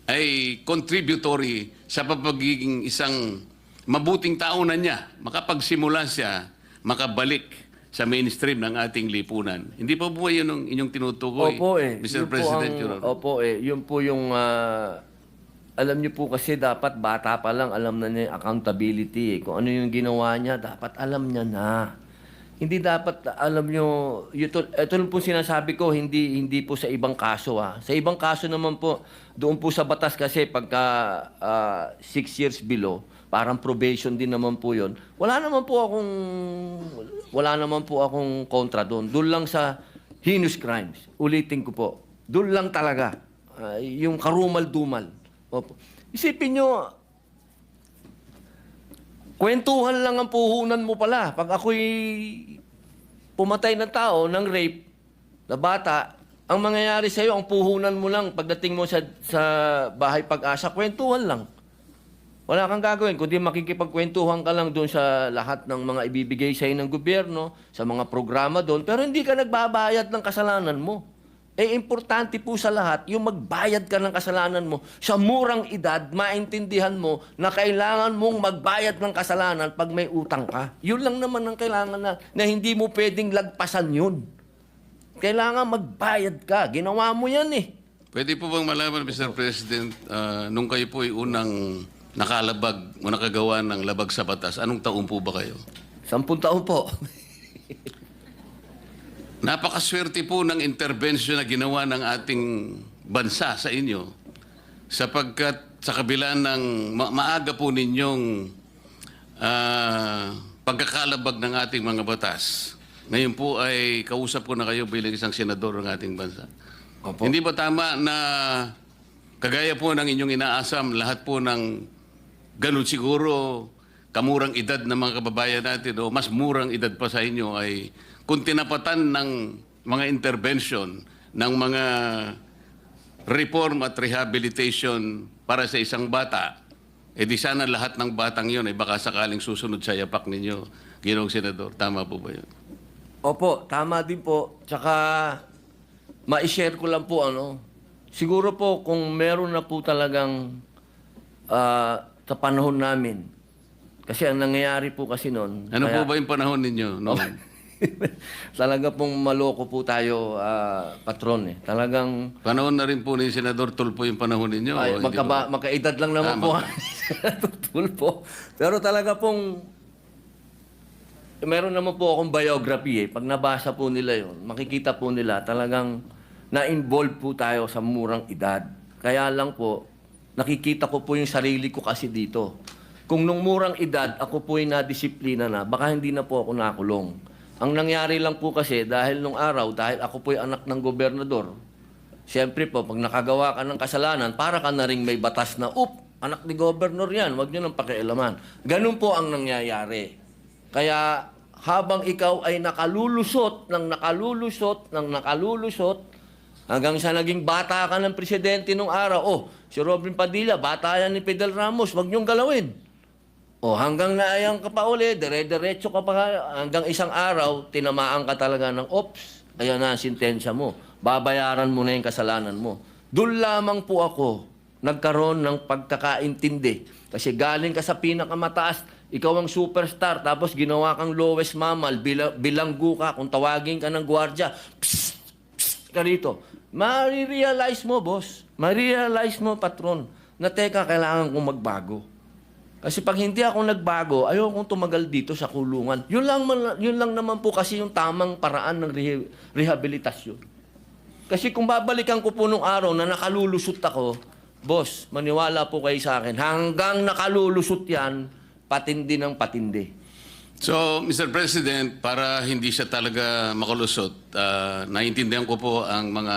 ay contributory sa pagiging isang mabuting tao na niya. Makapagsimula siya, makabalik sa mainstream ng ating lipunan. Hindi pa po yun ang inyong tinutukoy, Opo eh. Mr. Yun po President, ang- Your Honor. Opo eh. Yun po yung... alam niyo po kasi dapat bata pa lang alam na niya yung accountability. Kung ano yung ginawa niya, dapat alam niya na. Hindi dapat alam niyo, ito po sinasabi ko, hindi po sa ibang kaso. Sa ibang kaso naman po, doon po sa batas kasi pagka 6 years below, parang probation din naman po yun. Wala naman po akong kontra doon. Doon lang sa heinous crimes. Ulitin ko po. Doon lang talaga. Yung karumal-dumal. Opo. Isipin nyo, kwentuhan lang ang puhunan mo pala. Pag ako'y pumatay ng tao, ng rape, na bata, ang mangyayari sa'yo, ang puhunan mo lang pagdating mo sa bahay pag-asa, kwentuhan lang. Wala kang gagawin, kundi makikipagkwentuhan ka lang doon sa lahat ng mga ibibigay sa'yo ng gobyerno, sa mga programa doon, pero hindi ka nagbabayad ng kasalanan mo. Importante po sa lahat, yung magbayad ka ng kasalanan mo, sa murang edad, maintindihan mo na kailangan mong magbayad ng kasalanan pag may utang ka. Yun lang naman ang kailangan na hindi mo pwedeng lagpasan yun. Kailangan magbayad ka. Ginawa mo yan eh. Pwede po bang malaman, Mr. President, nung kayo po ay unang nakalabag o nakagawa ng labag sa batas, anong taon po ba kayo? 10 taon po. Napakaswerte po ng intervention na ginawa ng ating bansa sa inyo sapagkat sa kabila ng maaga po ninyong pagkakalabag ng ating mga batas. Ngayon po ay kausap ko na kayo bilang isang senador ng ating bansa. Opo. Hindi ba tama na kagaya po ng inyong inaasam, lahat po ng ganun siguro kamurang edad ng mga kababayan natin o mas murang edad pa sa inyo ay kung tinapatan ng mga intervention ng mga reform at rehabilitation para sa isang bata, di sana lahat ng batang yon ay baka sakaling susunod sa yapak ninyo, Ginoong Senador. Tama po ba yun? Opo, tama din po. Tsaka, ma-share ko lang po, siguro po kung meron na po talagang sa panahon namin, kasi ang nangyayari po kasi noon... Ano po ba yung panahon ninyo noon? Talaga pong maloko po tayo, patron eh. Talagang... Panahon na rin po ni Senador Tulfo yung panahon ninyo? Ay, o hindi po? magkaedad lang naman po. Tulfo. Pero talaga pong... Meron naman po akong biography eh. Pag nabasa po nila yon, makikita po nila talagang na-involve po tayo sa murang edad. Kaya lang po, nakikita ko po yung sarili ko kasi dito. Kung nung murang edad, ako po ay nadisiplina na, baka hindi na po ako nakulong. Ang nangyari lang po kasi, dahil nung araw, dahil ako po ay anak ng gobernador, siyempre po, pag nakagawa ka ng kasalanan, para ka na rin may batas na, anak ni gobernador yan, wag nyo nang pakialaman. Ganun po ang nangyayari. Kaya habang ikaw ay nakalulusot, hanggang sa naging bata ka ng presidente nung araw, si Robin Padilla, bata yan ni Fidel Ramos, wag niyong galawin. Hanggang naayang ka pa uli, dire-diretso ka pa, hanggang isang araw, tinamaan ka talaga ng ayan na ang sintensya mo. Babayaran mo na yung kasalanan mo. Doon lamang po ako nagkaroon ng pagkakaintindi. Kasi galing ka sa pinakamataas, ikaw ang superstar, tapos ginawa kang lowest mammal, bilanggo ka, kung tawagin ka ng gwardya, psst, psst ka rito. Marirealize mo, boss. Marirealize mo, patron, na teka, kailangan kong magbago. Kasi pag hindi ako nagbago, ayaw kong tumagal dito sa kulungan. Yun lang naman po kasi yung tamang paraan ng rehabilitasyon. Kasi kung babalikan ko po nung araw na nakalulusot ako, boss, maniwala po kayo sa akin, hanggang nakalulusot yan, patindi ng patindi. So, Mr. President, para hindi siya talaga makalusot, naiintindihan ko po ang mga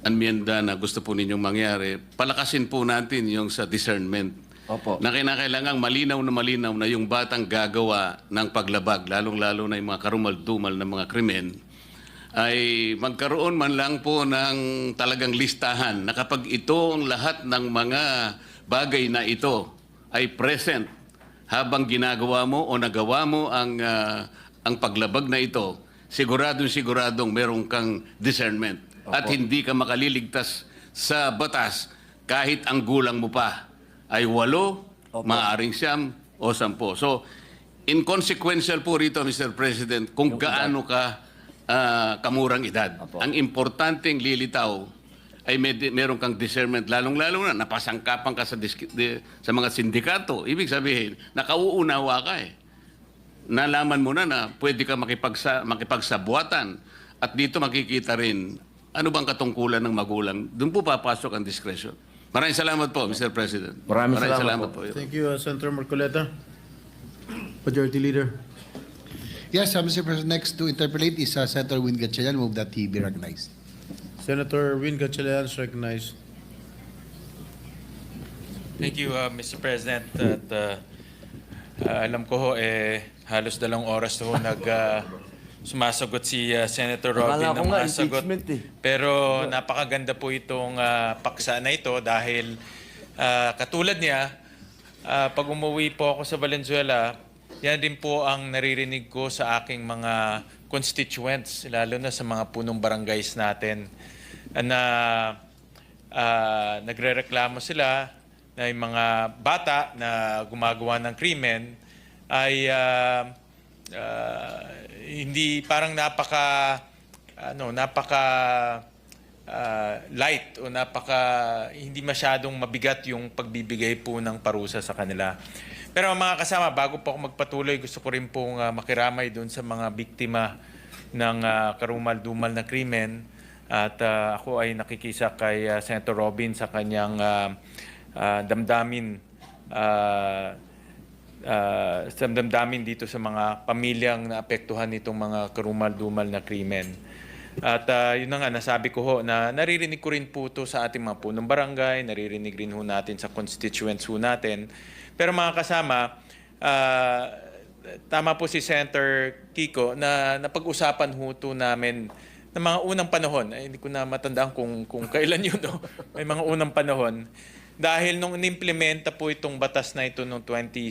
anmiyenda na gusto po ninyong mangyari. Palakasin po natin yung sa discernment. Opo. na kinakailangang malinaw na yung batang gagawa ng paglabag, lalong-lalo na yung mga karumal-dumal na mga krimen, ay magkaroon man lang po ng talagang listahan na kapag ito ang lahat ng mga bagay na ito ay present habang ginagawa mo o nagawa mo ang paglabag na ito, siguradong meron kang discernment at hindi ka makaliligtas sa batas kahit ang gulang mo pa ay 8, maaaring 9 o 10. So, inconsequential po rito, Mr. President, kung gaano ka kamurang edad. Opo. Ang importanteng lilitaw ay meron kang discernment, lalong-lalo na napasangkapan ka sa mga sindikato. Ibig sabihin, nakauunawa ka eh. Nalaman mo na pwede ka makipagsabuatan at dito makikita rin ano bang katungkulan ng magulang. Doon po papasok ang discretion. Maraming salamat po, Mr. President. Maraming salamat po. Thank you, Senator Marcoleta. Majority Leader. Yes, Mr. President, next to interpolate is Senator Win Gatchalian. Move that he be recognized. Senator Win Gatchalian is recognized. Thank you, Mr. President. At alam ko ho, halos 2 oras ho sumasagot si Senator Robin Akala ko ng nga, mga sagot. impeachment eh. Pero napakaganda po itong paksa na ito dahil katulad niya, pag umuwi po ako sa Valenzuela, yan din po ang naririnig ko sa aking mga constituents, lalo na sa mga punong barangays natin, na nagrereklamo sila na yung mga bata na gumagawa ng krimen ay hindi parang napaka light o hindi masyadong mabigat yung pagbibigay po ng parusa sa kanila. Pero mga kasama, bago po ako magpatuloy, gusto ko rin pong makiramay doon sa mga biktima ng karumal-dumal na krimen. At ako ay nakikisa kay Senator Robin sa kanyang damdamin dito sa mga pamilyang naapektuhan nitong mga karumal-dumal na krimen. At yun na nga, nasabi ko ho na naririnig ko rin po ito sa ating mga punong barangay, naririnig rin ho natin sa constituents ho natin. Pero mga kasama, tama po si Senator Kiko na napag-usapan ho ito namin ng mga unang panahon. Ay, hindi ko na matandaan kung kailan yun. No? May mga unang panahon. Dahil nung inimplementa po itong batas na ito noong 2006,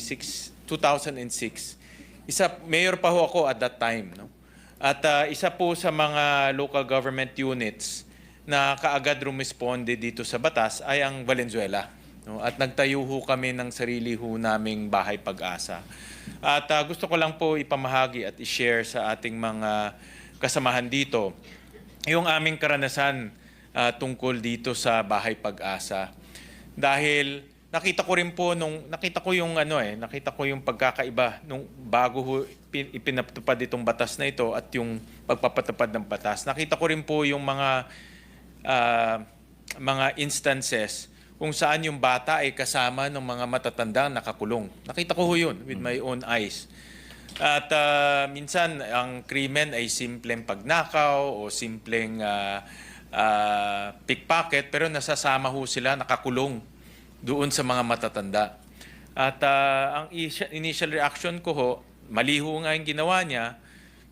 mayor pa ho ako at that time. No? At isa po sa mga local government units na kaagad rumisponde dito sa batas ay ang Valenzuela. No? At nagtayo ho kami ng sarili ho naming bahay pag-asa. At gusto ko lang po ipamahagi at i-share sa ating mga kasamahan dito yung aming karanasan tungkol dito sa bahay pag-asa. Dahil nakita ko rin po nakita ko yung pagkakaiba nung bago ho ipinatupad itong batas na ito at yung pagpapatupad ng batas. Nakita ko rin po yung mga instances kung saan yung bata ay kasama ng mga matatandang nakakulong. Nakita ko ho yun with my own eyes. At minsan ang krimen ay simpleng pagnakaw o simpleng pickpocket, pero nasasama ho sila, nakakulong doon sa mga matatanda. At ang initial reaction ko ho, mali ho nga yung ginawa niya,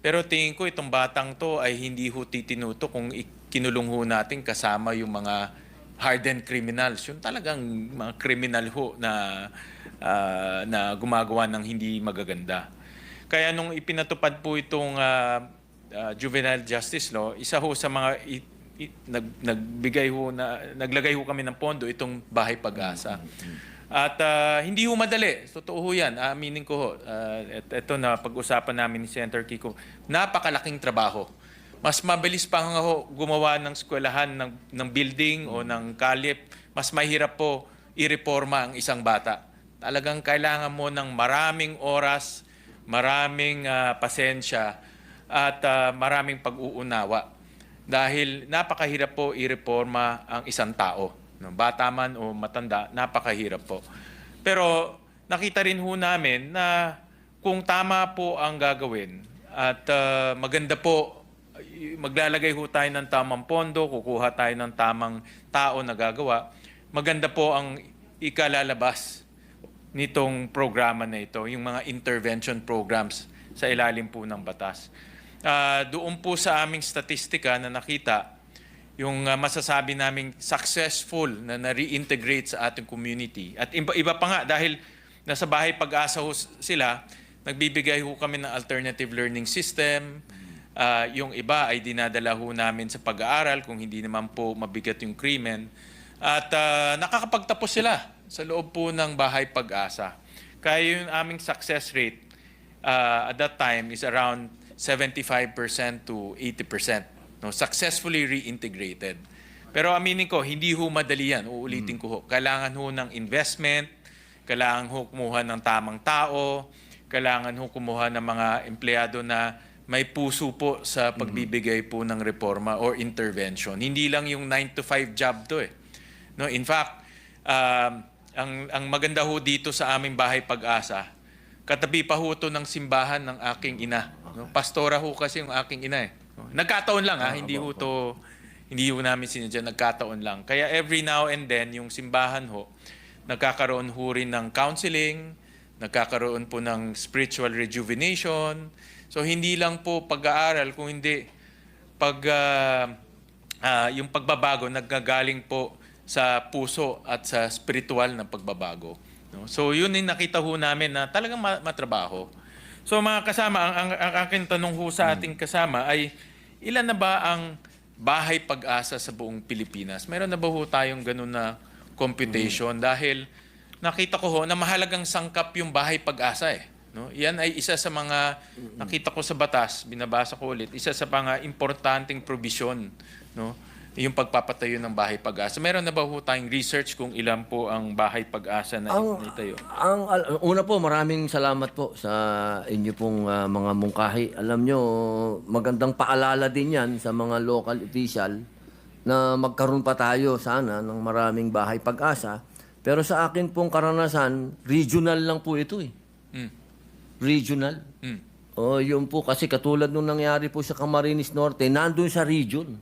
pero tingin ko itong batang to ay hindi ho titinuto kung kinulong ho natin kasama yung mga hardened criminals. Yung talagang mga criminal ho na gumagawa ng hindi magaganda. Kaya nung ipinatupad po itong juvenile justice law, isa ho sa mga naglagay ho kami ng pondo itong bahay pag-asa. At hindi ho madali. Totoo ho yan. Aminin ko ho. Ito na pag-usapan namin ni Senator Kiko. Napakalaking trabaho. Mas mabilis pa nga ho gumawa ng eskwelahan ng building o ng kalye. Mas mahirap po ireforma ang isang bata. Talagang kailangan mo ng maraming oras, maraming pasensya at maraming pag-uunawa. Dahil napakahirap po ireforma ang isang tao. Bata man o matanda, napakahirap po. Pero nakita rin ho namin na kung tama po ang gagawin at maganda po, maglalagay ho tayo ng tamang pondo, kukuha tayo ng tamang tao na gagawa, maganda po ang ikalalabas nitong programa na ito, yung mga intervention programs sa ilalim po ng batas. Doon po sa aming statistika na nakita, yung masasabi naming successful na na-reintegrate sa ating community. At iba pa nga, dahil nasa bahay pag-asa ho sila, nagbibigay ho kami ng alternative learning system. Yung iba ay dinadala ho namin sa pag-aaral kung hindi naman po mabigat yung krimen. At nakakapagtapos sila sa loob po ng bahay pag-asa. Kaya yung aming success rate at that time is around 75% to 80%. No, successfully reintegrated. Pero aminin ko, hindi ho madali yan. Uulitin ko ho. Kailangan ho ng investment, kailangan ho kumuha ng tamang tao, kailangan ho kumuha ng mga empleyado na may puso po sa pagbibigay po ng reforma or intervention. Hindi lang yung 9 to 5 job to eh. No, in fact, ang maganda ho dito sa aming bahay pag-asa, katabi pa ho to ng simbahan ng aking ina. No, pastora ho kasi yung aking ina eh. Nagkataon lang hindi ho namin sinadya, nagkataon lang. Kaya every now and then, yung simbahan ho, nagkakaroon ho rin ng counseling, nagkakaroon po ng spiritual rejuvenation. So hindi lang po pag-aaral, kung hindi yung pagbabago naggagaling po sa puso at sa spiritual na pagbabago. No? So yun yung nakita ho namin na talagang matrabaho. So mga kasama, ang aking tanong ho sa ating kasama ay ilan na ba ang bahay pag-asa sa buong Pilipinas? Meron na ba ho tayong ganun na computation? Dahil nakita ko ho na mahalagang sangkap yung bahay pag-asa eh. No? Yan ay isa sa mga nakita ko sa batas, binabasa ko ulit, isa sa mga importanteng provision, no? Yung pagpapatayo ng bahay pag-asa. Meron na ba ho tayong research kung ilan po ang bahay pag-asa na itayo? Una po, maraming salamat po sa inyo pong mga mungkahi. Alam nyo, magandang paalala din yan sa mga local official na magkaroon pa tayo sana ng maraming bahay pag-asa. Pero sa akin pong karanasan, regional lang po ito eh. Regional. O yun po kasi katulad nung nangyari po sa Camarines Norte, nandun sa region.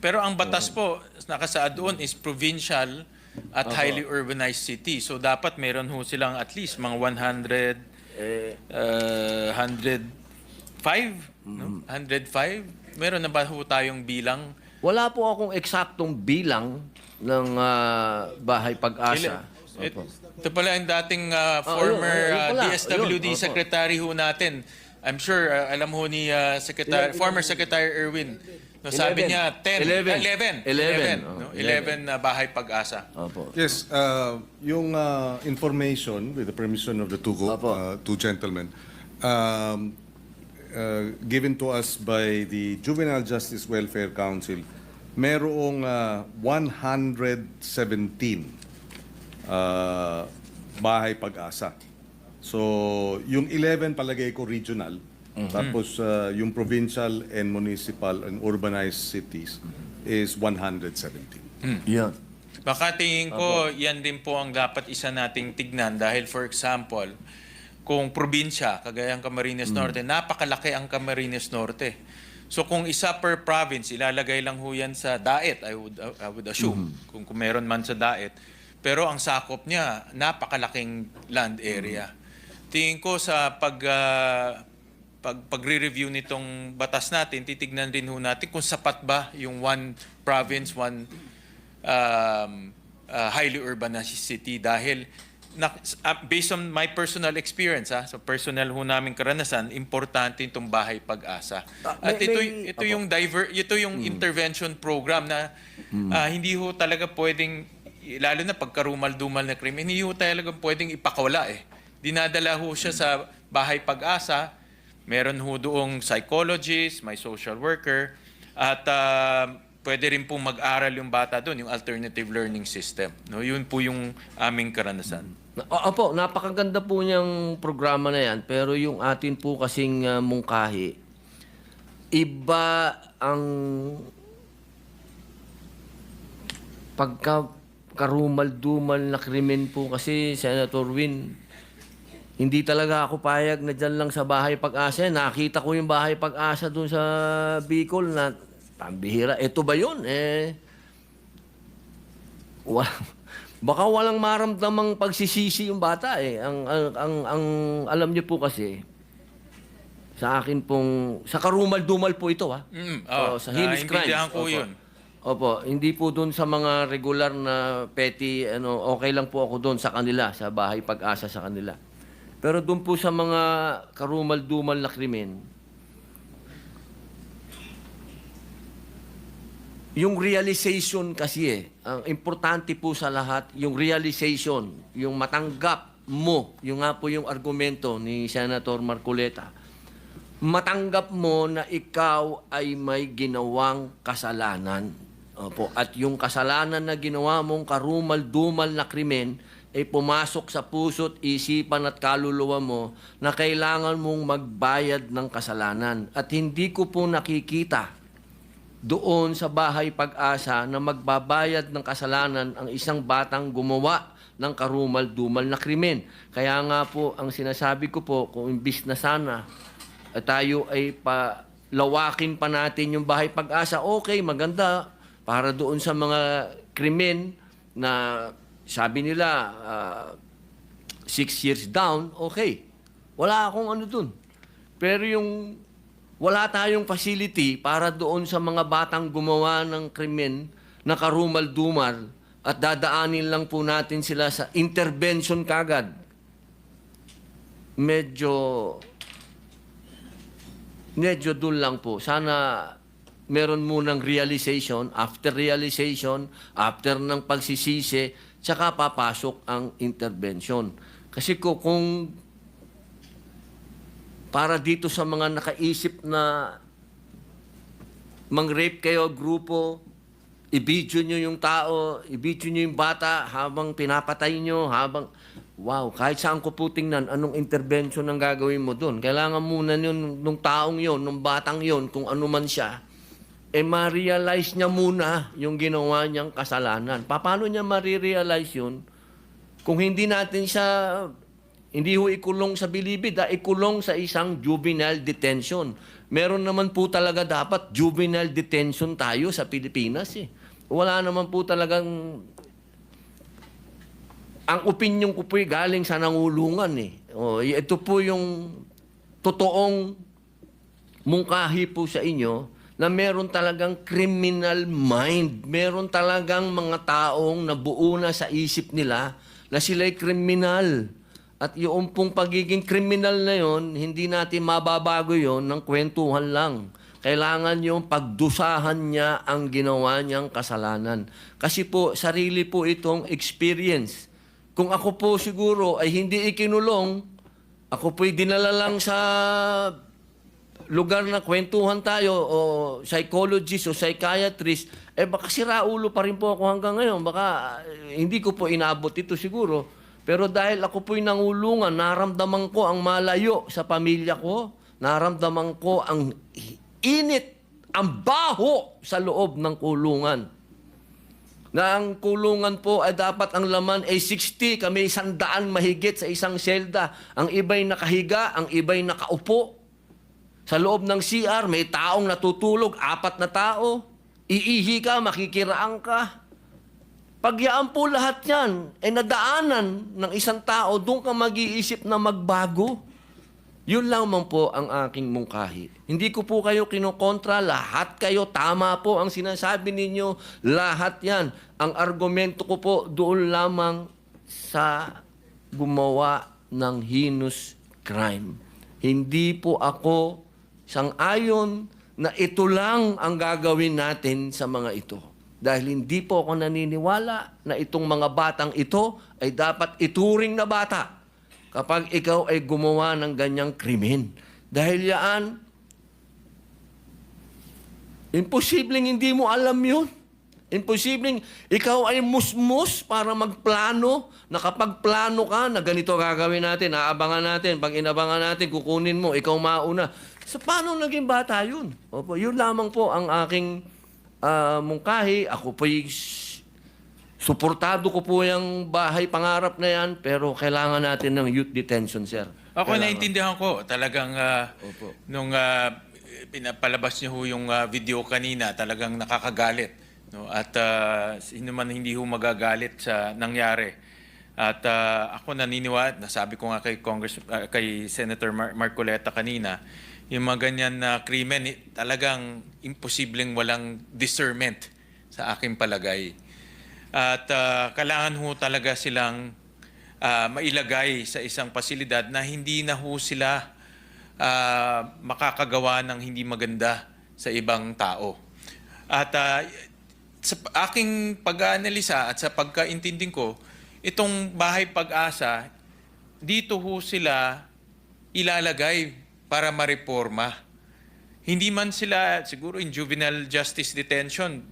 Pero ang batas po, nakasaad doon is provincial at highly urbanized city. So dapat meron ho silang at least mga 105? No? 105? Meron na ba ho tayong bilang? Wala po akong eksaktong bilang ng bahay pag-asa. Opo. Ito pala ang dating former ayun pala. DSWD Ayun, opo. secretary ho natin. I'm sure alam ho ni former Secretary Erwin. No, sabi niya 11 no? 11 na bahay pag-asa. Opo. Yes, yung information, with the permission of the two gentlemen, given to us by the Juvenile Justice Welfare Council, merong 117 bahay pag-asa. So, yung 11 palagay ko regional, tapos yung provincial and municipal and urbanized cities is 117. Yan. Baka tingin ko, yan din po ang dapat isa nating tignan dahil for example, kung probinsya, kagaya ng Camarines Norte, napakalaki ang Camarines Norte. So kung isa per province, ilalagay lang ho yan sa DAET, I would assume, kung meron man sa DAET. Pero ang sakop niya, napakalaking land area. Tingin ko sa pagre-review nitong batas natin, titignan din ho natin kung sapat ba yung one province, one highly urbanized city dahil based on my personal experience, so personal ho naming karanasan, importante itong bahay pag-asa. At ito yung intervention program na hindi ho talaga pwedeng, lalo na pagkarumal-dumal na krimen, hindi ho talaga pwedeng ipakawala eh. Dinadala ho siya sa bahay pag-asa, meron ho doong psychologist, may social worker, at pwede rin pong mag-aral yung bata doon, yung alternative learning system. No, yun po yung aming karanasan. Opo, napakaganda po niyang programa na yan, pero yung atin po kasing mungkahi, iba ang pagkarumal-dumal na krimen po kasi, Senator Win, hindi talaga ako payag na dyan lang sa bahay pag-asa. Nakita ko yung bahay pag-asa doon sa Bicol na pambihira. Ito ba yun? Baka walang maramdamang pagsisisi yung bata eh. Ang alam niyo po kasi, sa akin pong, sa karumal-dumal po ito ha. Sa heinous crimes. Naintindihan ko yun. Opo, hindi po doon sa mga regular na petty, okay lang po ako doon sa kanila, sa bahay pag-asa sa kanila. Pero doon po sa mga karumal-dumal na krimen, yung realization kasi ang importante po sa lahat, yung realization, yung matanggap mo, yung nga po yung argumento ni Senator Marcoleta, matanggap mo na ikaw ay may ginawang kasalanan. Opo. At yung kasalanan na ginawa mong karumal-dumal na krimen ay pumasok sa puso't isipan at kaluluwa mo na kailangan mong magbayad ng kasalanan. At hindi ko po nakikita doon sa bahay pag-asa na magbabayad ng kasalanan ang isang batang gumawa ng karumal-dumal na krimen. Kaya nga po, ang sinasabi ko po, kung imbis na sana tayo ay lawakin pa natin yung bahay pag-asa, okay, maganda, para doon sa mga krimen na sabi nila 6 years down, okay. Wala akong ano dun. Pero yung wala tayong facility para doon sa mga batang gumawa ng krimen na karumal-dumal at dadaanin lang po natin sila sa intervention kagad. Medyo dun lang po. Sana meron munang realization, after ng pagsisisi, tsaka papasok ang intervention. Kasi kung para dito sa mga nakaisip na mang-rape kayo, grupo, i-video nyo yung tao, i-video nyo yung bata habang pinapatay nyo, wow, kahit saan ko po tingnan, anong intervention ang gagawin mo doon? Kailangan muna nung taong yon, nung batang yon, kung ano man siya, ma-realize niya muna yung ginawa niyang kasalanan. Paano niya ma-realize yun? Kung hindi natin siya, hindi ho ikulong sa bilibid, ikulong sa isang juvenile detention. Meron naman po talaga dapat juvenile detention tayo sa Pilipinas eh. Wala naman po talagang, ang opinion ko po galing sa nangulungan eh. Ito po yung totoong mungkahi po sa inyo na meron talagang criminal mind. Meron talagang mga taong nabuo na sa isip nila na sila'y kriminal. At yung pong pagiging kriminal na yon, hindi natin mababago yon ng kwentuhan lang. Kailangan yung pagdusahan niya ang ginawa niyang kasalanan. Kasi po, sarili po itong experience. Kung ako po siguro ay hindi ikinulong, ako po'y dinala lang sa lugar na kwentuhan tayo o psychologist o psychiatrist, baka siraulo pa rin po ako hanggang ngayon. Baka hindi ko po inaabot ito siguro. Pero dahil ako po'y nangulungan, naramdaman ko ang malayo sa pamilya ko, naramdaman ko ang init, ang baho sa loob ng kulungan. Na ang kulungan po ay dapat ang laman ay 60, kami 100 mahigit sa isang selda. Ang iba'y nakahiga, ang iba'y nakaupo. Sa loob ng CR, may taong natutulog, 4 na tao. Iihi ka, makikiraan ka. Pagyaan po lahat yan, nadaanan ng isang tao, doon ka mag-iisip na magbago. Yun lamang po ang aking mungkahi. Hindi ko po kayo kinokontra, lahat kayo, tama po ang sinasabi ninyo, lahat yan. Ang argumento ko po doon lamang sa gumawa ng heinous crime. Hindi po ako sang-ayon na ito lang ang gagawin natin sa mga ito. Dahil hindi po ako naniniwala na itong mga batang ito ay dapat ituring na bata kapag ikaw ay gumawa ng ganyang krimen. Dahil yan, imposibleng hindi mo alam yun. Imposibleng ikaw ay musmus para magplano, na kapag plano ka na ganito gagawin natin, aabangan natin, pag inabangan natin, kukunin mo, ikaw mauna. So, paano naging bata yun? Opo, yun lamang po ang aking mungkahi. Ako po'y suportado ko po yung bahay pangarap na yan, pero kailangan natin ng youth detention, sir. Ako Kailangan. naintindihan ko. Talagang nung pinapalabas niyo ho yung video kanina, talagang nakakagalit. No? At sino man hindi ho magagalit sa nangyari. At ako naniniwala, nasabi ko nga kay Senator Marcoleta kanina, yung mga ganyan na krimen, talagang imposibleng walang discernment sa aking palagay. At kailangan ho talaga silang mailagay sa isang pasilidad na hindi na ho sila makakagawa ng hindi maganda sa ibang tao. At sa aking pag-aanalisa at sa pagkaintinding ko, itong Bahay Pag-asa, dito ho sila ilalagay para mareforma. Hindi man sila, siguro in juvenile justice detention,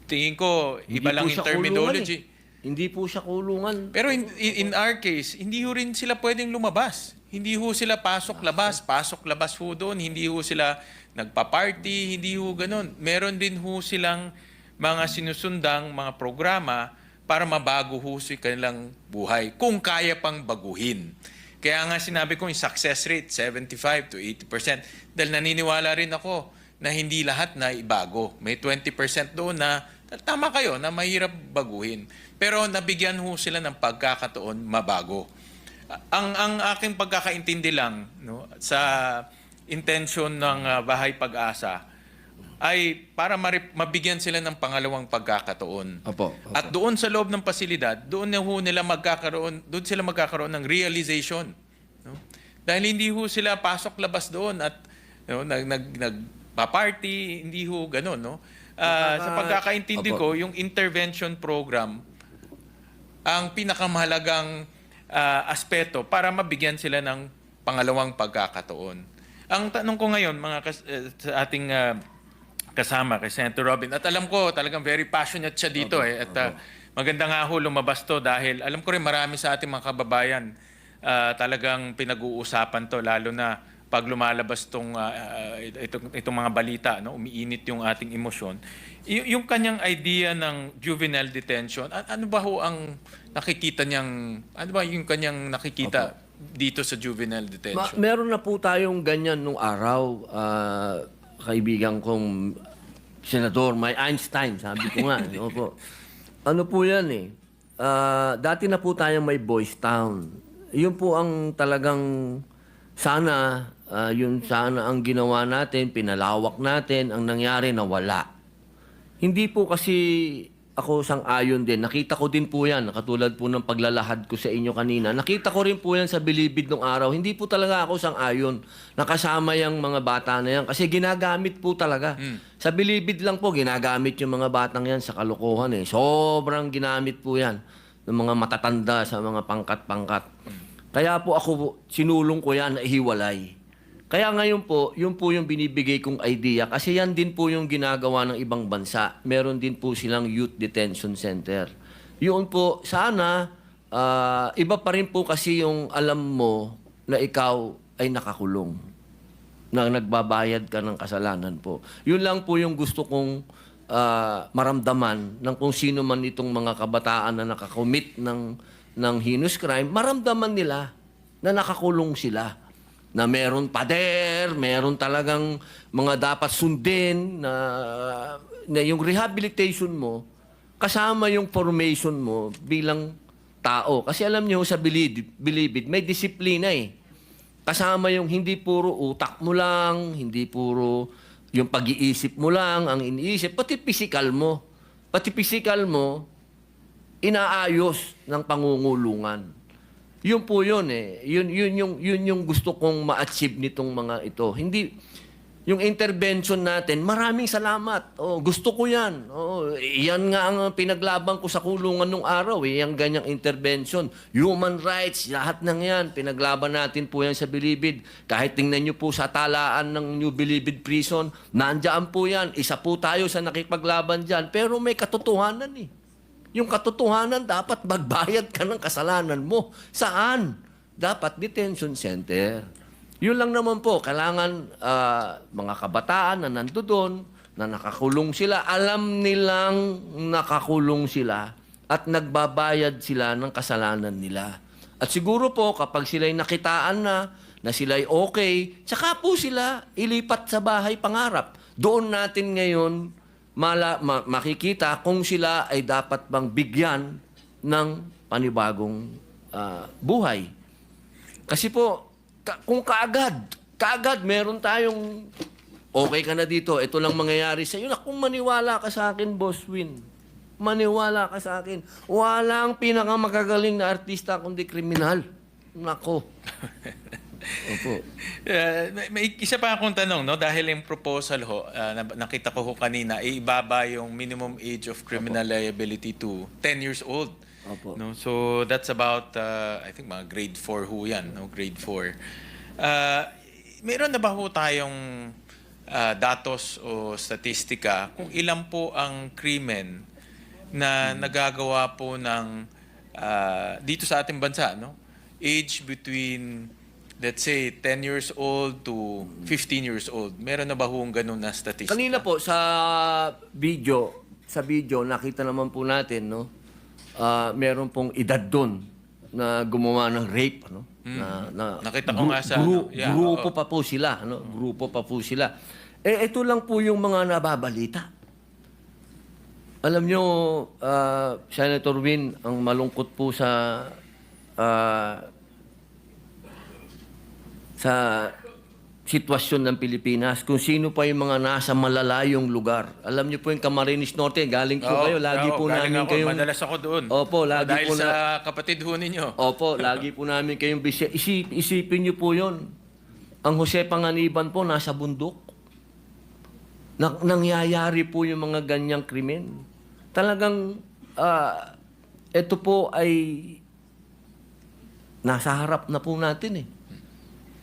tingin ko, iba lang yung terminology. Hindi po siya kulungan. Pero in our case, hindi ho rin sila pwedeng lumabas. Hindi ho sila pasok-labas ho doon. Hindi ho sila nagpa-party, hindi ho ganun. Meron din ho silang mga sinusundang mga programa para mabago ho sa kanilang buhay, kung kaya pang baguhin. Kaya nga sinabi ko yung success rate, 75 to 80%. Dahil naniniwala rin ako na hindi lahat na ibago. May 20% doon na, tama kayo, na mahirap baguhin. Pero nabigyan ho sila ng pagkakataon mabago. Ang aking pagkakaintindi lang no, sa intention ng Bahay Pag-asa ay para mabigyan sila ng pangalawang pagkakataon. Opo. At doon sa loob ng pasilidad, doon sila magkakaroon ng realization. No? Dahil hindi ho sila pasok-labas doon at no, nagpa-party, hindi ho ganun. No? Sa pagkakaintindi ko, yung intervention program, ang pinakamahalagang aspeto para mabigyan sila ng pangalawang pagkakataon. Ang tanong ko ngayon, sa ating kasama kay Senator Robin, at alam ko talagang very passionate siya dito at maganda nga ho lumabas to dahil alam ko rin marami sa ating mga kababayan talagang pinag-uusapan to, lalo na pag lumalabas itong mga balita, no, umiinit yung ating emosyon. Yung kanyang idea ng juvenile detention, ano ba ho ang nakikita niyang, ano ba yung kanyang nakikita dito sa juvenile detention? Meron na po tayong ganyan nung araw, kaibigan kong senador, may Einstein, sabi ko nga. Opo. Ano po yan eh. Dati na po tayong may Boys Town. Yun po ang talagang sana, yun sana ang ginawa natin, pinalawak natin, ang nangyari na wala. Hindi po kasi ako sang-ayon din. Nakita ko din po yan, katulad po ng paglalahad ko sa inyo kanina. Nakita ko rin po yan sa Bilibid nung araw. Hindi po talaga ako sang-ayon. Nakasama yung mga bata na yan kasi ginagamit po talaga. Sa Bilibid lang po, ginagamit yung mga batang yan sa kalokohan eh. Sobrang ginamit po yan ng mga matatanda sa mga pangkat-pangkat. Kaya po ako, sinulong ko yan na ihiwalay. Kaya ngayon po, yun po yung binibigay kong idea kasi yan din po yung ginagawa ng ibang bansa. Meron din po silang youth detention center. Yun po, sana, iba pa rin po kasi yung alam mo na ikaw ay nakakulong. Na nagbabayad ka ng kasalanan po. Yun lang po yung gusto kong maramdaman ng kung sino man itong mga kabataan na nakakommit ng heinous crime, maramdaman nila na nakakulong sila. Na meron pader, meron talagang mga dapat sundin, na yung rehabilitation mo, kasama yung formation mo bilang tao. Kasi alam niyo sa Bilibid, may disiplina eh. Kasama yung hindi puro utak mo lang, hindi puro yung pag-iisip mo lang, ang iniisip, pati physical mo. Pati physical mo, inaayos ng pangungulungan. Yun po yun eh. Yun yung gusto kong ma-achieve nitong mga ito. Hindi, yung intervention natin, maraming salamat. Oh, gusto ko yan. Oh, yan nga ang pinaglaban ko sa kulungan nung araw eh, yung ganyang intervention. Human rights, lahat ng yan. Pinaglaban natin po yan sa Bilibid. Kahit tingnan nyo po sa talaan ng New Bilibid Prison, nandiyan po yan. Isa po tayo sa nakipaglaban dyan. Pero may katotohanan eh. Yung katotohanan, dapat magbayad ka ng kasalanan mo. Saan? Dapat detention center. Yun lang naman po. Kailangan mga kabataan na nandoon, na nakakulong sila, alam nilang nakakulong sila at nagbabayad sila ng kasalanan nila. At siguro po, kapag sila'y nakitaan na sila'y okay, tsaka po sila ilipat sa bahay pangarap. Doon natin ngayon makikita kung sila ay dapat bang bigyan ng panibagong buhay. Kasi po, kung kaagad meron tayong okay ka na dito, ito lang mangyayari sa iyo. Kung maniwala ka sa akin, Boss Win, maniwala ka sa akin. Walang pinakamakagaling na artista kundi kriminal. Nako. Opo. May isa pa akong tanong, no? Dahil yung proposal ho, nakita ko ho kanina, ibaba yung minimum age of criminal liability to 10 years old. Opo. No? So that's about, I think mga grade 4 ho yan, no? Grade 4. Meron na ba ho tayong datos o statistika kung ilan po ang krimen na nagagawa po ng dito sa ating bansa, no? Age between, let's say, 10 years old to 15 years old. Meron na ba hong ganun na statistika? Kanina po sa video nakita naman po natin, no? Meron pong edad doon na gumawa ng rape, no? Nakita ko nga sa ano, yeah, grupo pa po sila, no? Grupo pa po sila. Ito lang po yung mga nababalita. Alam nyo, Senator Win, ang malungkot po sa sitwasyon ng Pilipinas, kung sino pa yung mga nasa malalayong lugar. Alam niyo po yung Camarines Norte, galing po kayo, lagi po galing namin ako, kayong... madalas ako doon. Opo, lagi dahil po sa kapatid ho ninyo. Opo, lagi po namin kayong bisya. Isipin niyo po yon. Ang Jose Panganiban po nasa bundok. Nangyayari po yung mga ganyang krimen. Talagang, ito po ay nasa harap na po natin eh.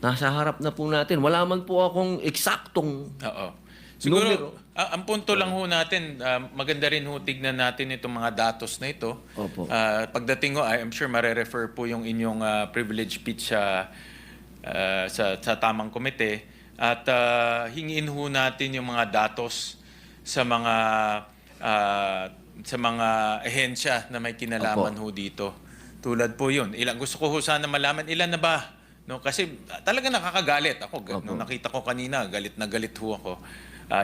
Nasa harap na po natin. Wala man po akong eksaktong Oo. Siguro, numero. ang punto lang ho natin, maganda rin ho tignan natin itong mga datos na ito. Opo. Pagdating ho, I'm sure mare-refer po yung inyong privilege speech sa tamang komite. At hingin ho natin yung mga datos sa mga ehensya na may kinalaman ho dito. Tulad po yun. Gusto ko ho sana malaman, ilan na ba? No, kasi talaga nakakagalit ako. Nung nakita ko kanina, galit na galit ho ako.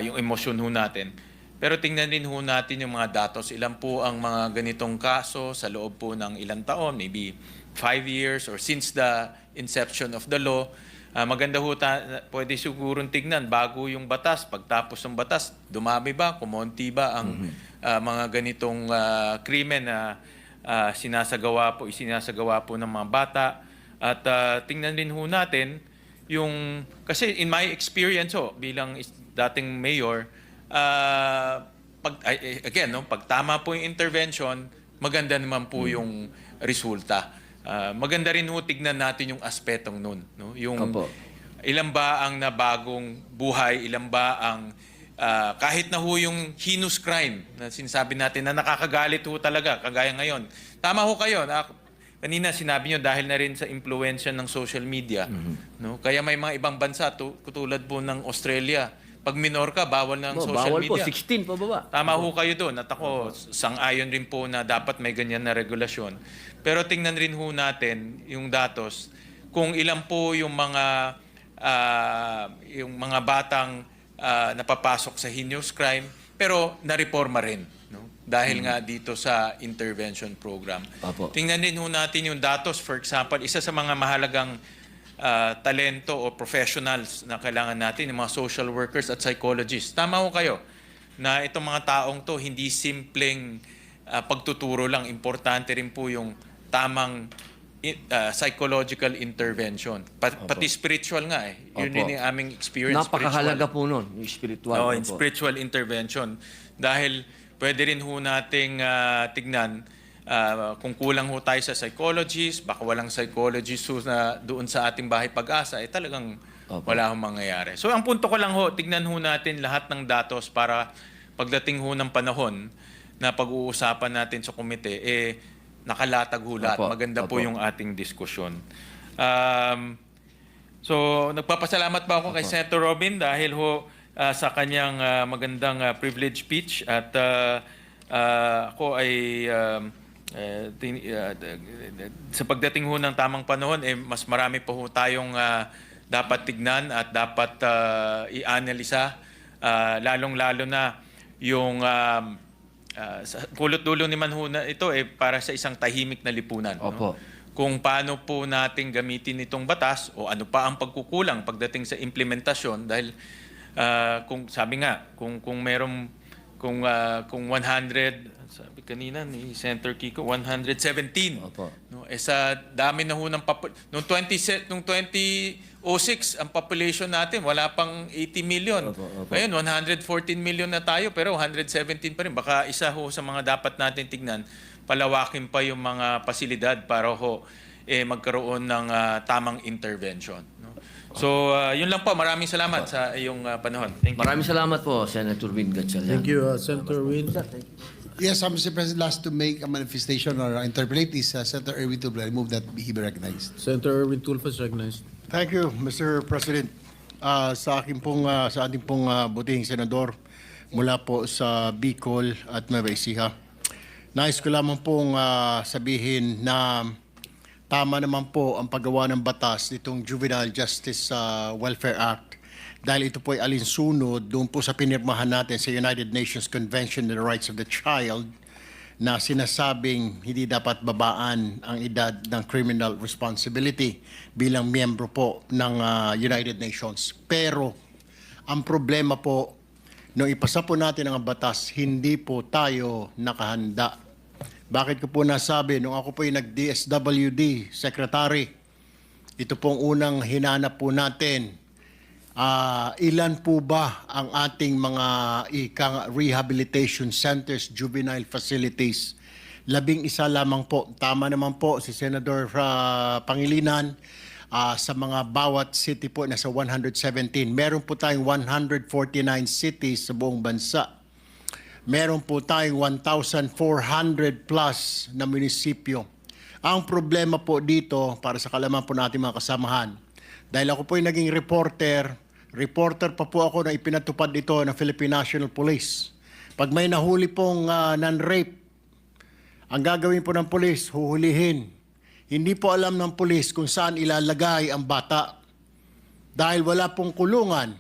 Yung emosyon ho natin. Pero tingnan din ho natin yung mga datos. Ilan po ang mga ganitong kaso sa loob po ng ilang taon, maybe 5 years or since the inception of the law. Maganda ho, pwede sigurong tignan bago yung batas. Pagtapos ng batas, dumami ba, kumonti ba ang mga ganitong krimen na isinasagawa po ng mga bata. At tingnan din ho natin yung, kasi in my experience bilang dating mayor, pag tama po yung intervention, maganda naman po yung resulta. Maganda rin ho tignan natin yung aspetong nun. No? Yung ilan ba ang nabagong buhay, ilan ba ang kahit na ho yung heinous crime na sinasabi natin na nakakagalit ho talaga, kagaya ngayon. Tama ho kayo, kanina sinabi nyo dahil na rin sa impluensya ng social media. No? Kaya may mga ibang bansa, tulad po ng Australia, pag minor ka, bawal ng social bawal media. po, 16 pa baba. Tama ho kayo doon. At ako, sang-ayon rin po na dapat may ganyan na regulasyon. Pero tingnan rin ho natin yung datos kung ilan po yung mga batang napapasok sa heinous crime pero nareporma rin. No? Dahil nga dito sa intervention program. Apo. Tingnan din ho natin yung datos. For example, isa sa mga mahalagang talento o professionals na kailangan natin, yung mga social workers at psychologists. Tama ho kayo na itong mga taong to hindi simpleng pagtuturo lang. Importante rin po yung tamang psychological intervention. Pati spiritual nga eh. Yun Opo. din yung aming experience. Napakahalaga po nun, yung spiritual. In spiritual intervention. Dahil pwede rin ho nating tignan kung kulang ho tayo sa psychologist, baka walang psychologist na doon sa ating bahay pag-asa, talagang wala hong mangyayari. So ang punto ko lang ho, tignan ho natin lahat ng datos para pagdating ho ng panahon na pag-uusapan natin sa komite, nakalatag ho lahat. Maganda po yung ating diskusyon. So nagpapasalamat pa ako kay Senator Robin dahil ho sa kanyang magandang privilege speech at ako ay sa pagdating ho ng tamang panahon mas marami pa ho tayong dapat tignan at dapat i-analisa lalong-lalo na yung pulot-dulo naman ho na ito para sa isang tahimik na lipunan. Opo. No? Kung paano po natin gamitin itong batas o ano pa ang pagkukulang pagdating sa implementasyon dahil kung sabi nga kung meron kung 100 sabi kanina ni Senator Kiko 117 Opo. no sa dami na ho ng nung 2006 ang population natin wala pang 80 million. Opo, opo. Ngayon 114 million na tayo pero 117 pa rin. Baka isa ho sa mga dapat natin tignan, palawakin pa yung mga pasilidad para ho magkaroon ng tamang intervention. No? So, yun lang po. Maraming salamat sa iyong panahon. Thank you. Maraming salamat po, Senator Win Gatchalian. Thank you, Senator Win. Yes, Mr. President, last to make a manifestation or interpolate is Senator Erwin Tulfo. I move that he be recognized. Senator Erwin Tulfo is recognized. Thank you, Mr. President. Sa ating pong butihing senador mula po sa Bicol at Nueva Ecija. Nais ko lamang pong sabihin na tama naman po ang paggawa ng batas nitong Juvenile Justice Welfare Act dahil ito po ay alinsunod doon po sa pinirmahan natin sa United Nations Convention on the Rights of the Child na sinasabing hindi dapat babaan ang edad ng criminal responsibility bilang miyembro po ng United Nations. Pero ang problema po, nung ipasa po natin ang batas, hindi po tayo nakahanda. Bakit ko po nasabi? Nung ako po yung nag-DSWD Secretary, ito pong unang hinanap po natin, ilan po ba ang ating mga rehabilitation centers, juvenile facilities? 11 lamang po. Tama naman po si Senator Pangilinan, sa mga bawat city po nasa 117. Meron po tayong 149 cities sa buong bansa. Meron po tayong 1,400 plus na munisipyo. Ang problema po dito, para sa kalaman po natin mga kasamahan, dahil ako po yung naging reporter pa po ako na ipinatupad ito ng Philippine National Police. Pag may nahuli pong non-rape, ang gagawin po ng police, huhulihin. Hindi po alam ng police kung saan ilalagay ang bata. Dahil wala pong kulungan,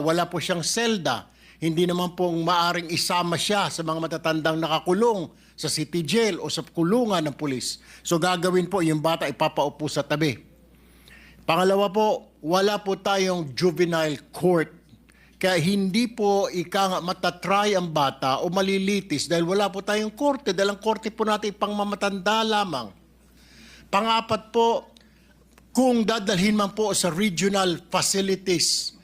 wala po siyang selda, hindi naman pong maaring isama siya sa mga matatandang nakakulong sa city jail o sa kulungan ng police. So gagawin po, yung bata ipapaupo sa tabi. Pangalawa po, wala po tayong juvenile court. Kaya hindi po matatry ang bata o malilitis dahil wala po tayong korte. Dahil ang korte po natin pang mamatanda lamang. Pangapat po, kung dadalhin man po sa regional facilities,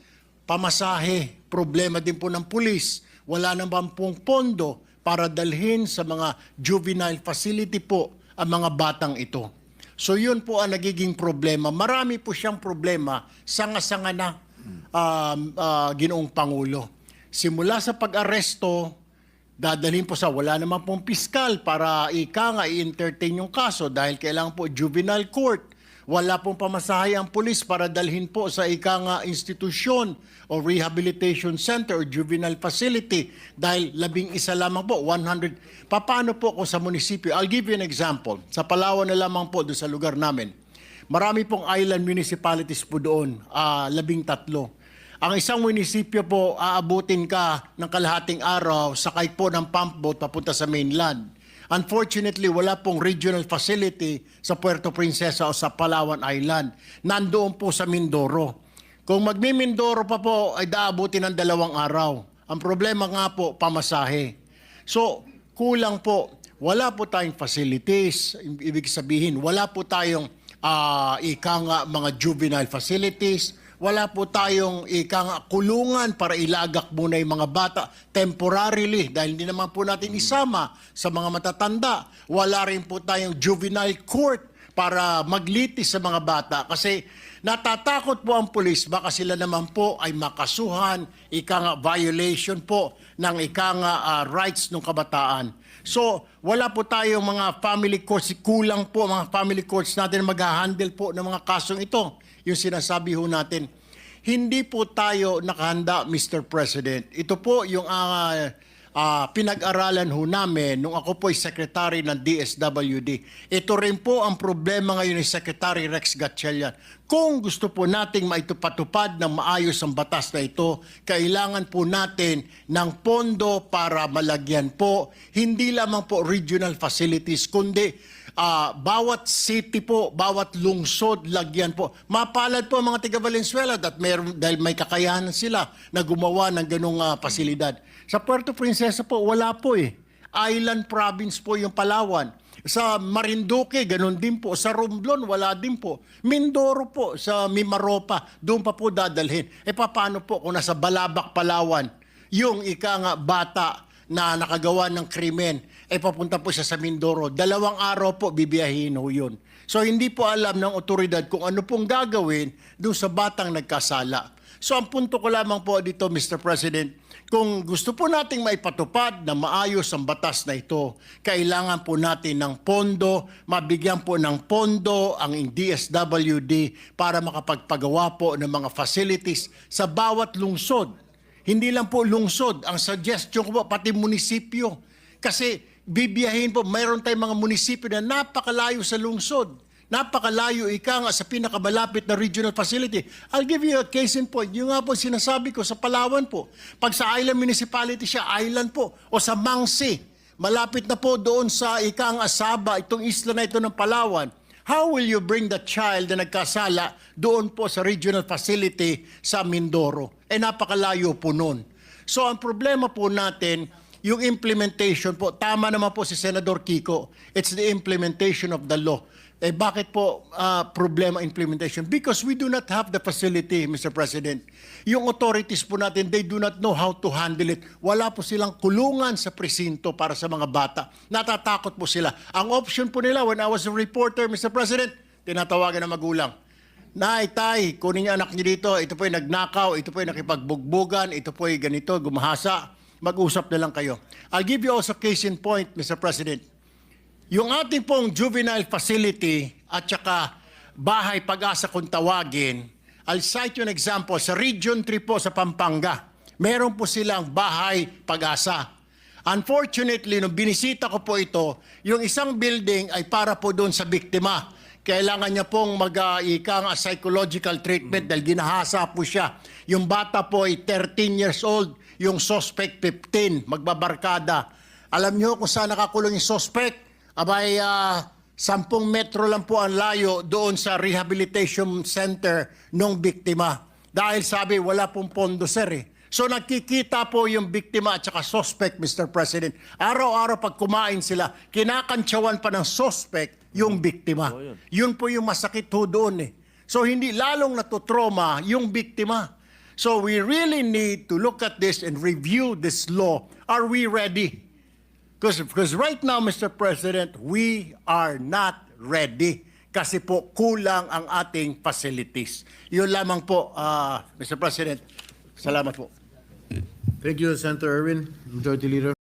pamasahe, problema din po ng pulis. Wala naman pong pondo para dalhin sa mga juvenile facility po ang mga batang ito. So yun po ang nagiging problema. Marami po siyang problema, sanga-sanga na Ginoong Pangulo. Simula sa pag-aresto, dadalhin po sa wala naman pong piskal para i-entertain yung kaso dahil kailangan po juvenile court. Wala pong pamasahe ang pulis para dalhin po sa institusyon o rehabilitation center o juvenile facility dahil 11 lamang po, 100. Paano po kung sa munisipyo? I'll give you an example. Sa Palawan na lamang po doon sa lugar namin. Marami pong island municipalities po doon, 13. Ang isang munisipyo po, aabutin ka ng kalahating araw, sakay po ng pump boat papunta sa mainland. Unfortunately, wala pong regional facility sa Puerto Princesa o sa Palawan Island. Nandoon po sa Mindoro. Kung magmi-Mindoro pa po, ay daabutin ng 2 araw. Ang problema nga po, pamasahe. So, kulang po. Wala po tayong facilities. Ibig sabihin, wala po tayong mga juvenile facilities. Wala po tayong kulungan para ilagak muna yung mga bata temporarily dahil hindi naman po natin isama sa mga matatanda. Wala rin po tayong juvenile court para maglitis sa mga bata kasi natatakot po ang pulis baka sila naman po ay makasuhan, violation po ng rights ng kabataan. So, wala po tayong mga family courts, kulang po mga family courts natin mag-handle po ng mga kasong ito. Yung sinasabi ho natin, hindi po tayo nakahanda, Mr. President. Ito po yung pinag-aralan ho namin nung ako po ay secretary ng DSWD. Ito rin po ang problema ngayon ni Secretary Rex Gatchalian. Kung gusto po nating maitupatupad ng maayos ang batas na ito, kailangan po natin ng pondo para malagyan po, hindi lamang po regional facilities, kundi bawat city po, bawat lungsod, lagyan po. Mapalad po ang mga taga Valenzuela dahil may kakayahan sila na gumawa ng ganong pasilidad. Sa Puerto Princesa po, wala po eh. Island province po yung Palawan. Sa Marinduque, ganun din po. Sa Romblon, wala din po. Mindoro po, sa Mimaropa, doon pa po dadalhin. Paano po kung nasa Balabac, Palawan, yung ika nga bata na nakagawa ng krimen, papunta po siya sa Mindoro. 2 araw po, bibiyahin ho yun. So, hindi po alam ng otoridad kung ano pong gagawin doon sa batang nagkasala. So, ang punto ko lamang po dito, Mr. President, kung gusto po nating maipatupad na maayos ang batas na ito, kailangan po natin ng pondo, mabigyan po ng pondo ang DSWD para makapagpagawa po ng mga facilities sa bawat lungsod. Hindi lang po lungsod, ang suggestion ko po, pati munisipyo. Kasi bibiyahin po, mayroon tayong mga munisipyo na napakalayo sa lungsod. Napakalayo ika nga sa pinakamalapit na regional facility. I'll give you a case in point. Yung nga po sinasabi ko sa Palawan po. Pag sa island municipality siya, island po. O sa Mangsi, malapit na po doon sa ika nga Saba, itong isla na ito ng Palawan. How will you bring the child na nagkasala doon po sa regional facility sa Mindoro? Napakalayo po noon. So ang problema po natin, yung implementation po, tama naman po si Senador Kiko, it's the implementation of the law. Bakit po problema implementation? Because we do not have the facility, Mr. President. Yung authorities po natin, they do not know how to handle it. Wala po silang kulungan sa presinto para sa mga bata. Natatakot po sila. Ang option po nila, when I was a reporter, Mr. President, tinatawagan ng magulang. Tay, kunin niyo anak niyo dito, ito po yung nagnakaw, ito po yung nakipagbugbugan, ito po yung ganito, gumahasa. Mag-usap na lang kayo. I'll give you also case in point, Mr. President. Yung ating pong juvenile facility at saka bahay pag-asa kung tawagin, I'll cite you an example. Sa Region 3 po sa Pampanga, meron po silang bahay pag-asa. Unfortunately, nung binisita ko po ito, yung isang building ay para po doon sa biktima. Kailangan niya pong mag-ikang psychological treatment dahil ginahasa po siya. Yung bata po ay 13 years old, yung suspect 15, magbabarkada. Alam niyo kung saan nakakulong yung suspect? 10 metro lang po ang layo doon sa rehabilitation center ng biktima. Dahil sabi, wala pong pondo, sir eh. So nakikita po yung biktima at saka suspect, Mr. President. Araw-araw pag kumain sila, kinakantsawan pa ng suspect yung biktima. Yun po yung masakit ho doon eh. So hindi lalong natutroma yung biktima. So we really need to look at this and review this law. Are we ready? Because right now, Mr. President, we are not ready. Kasi po kulang ang ating facilities. Yun lamang po, Mr. President. Salamat po. Thank you, Senator Erwin, Majority Leader.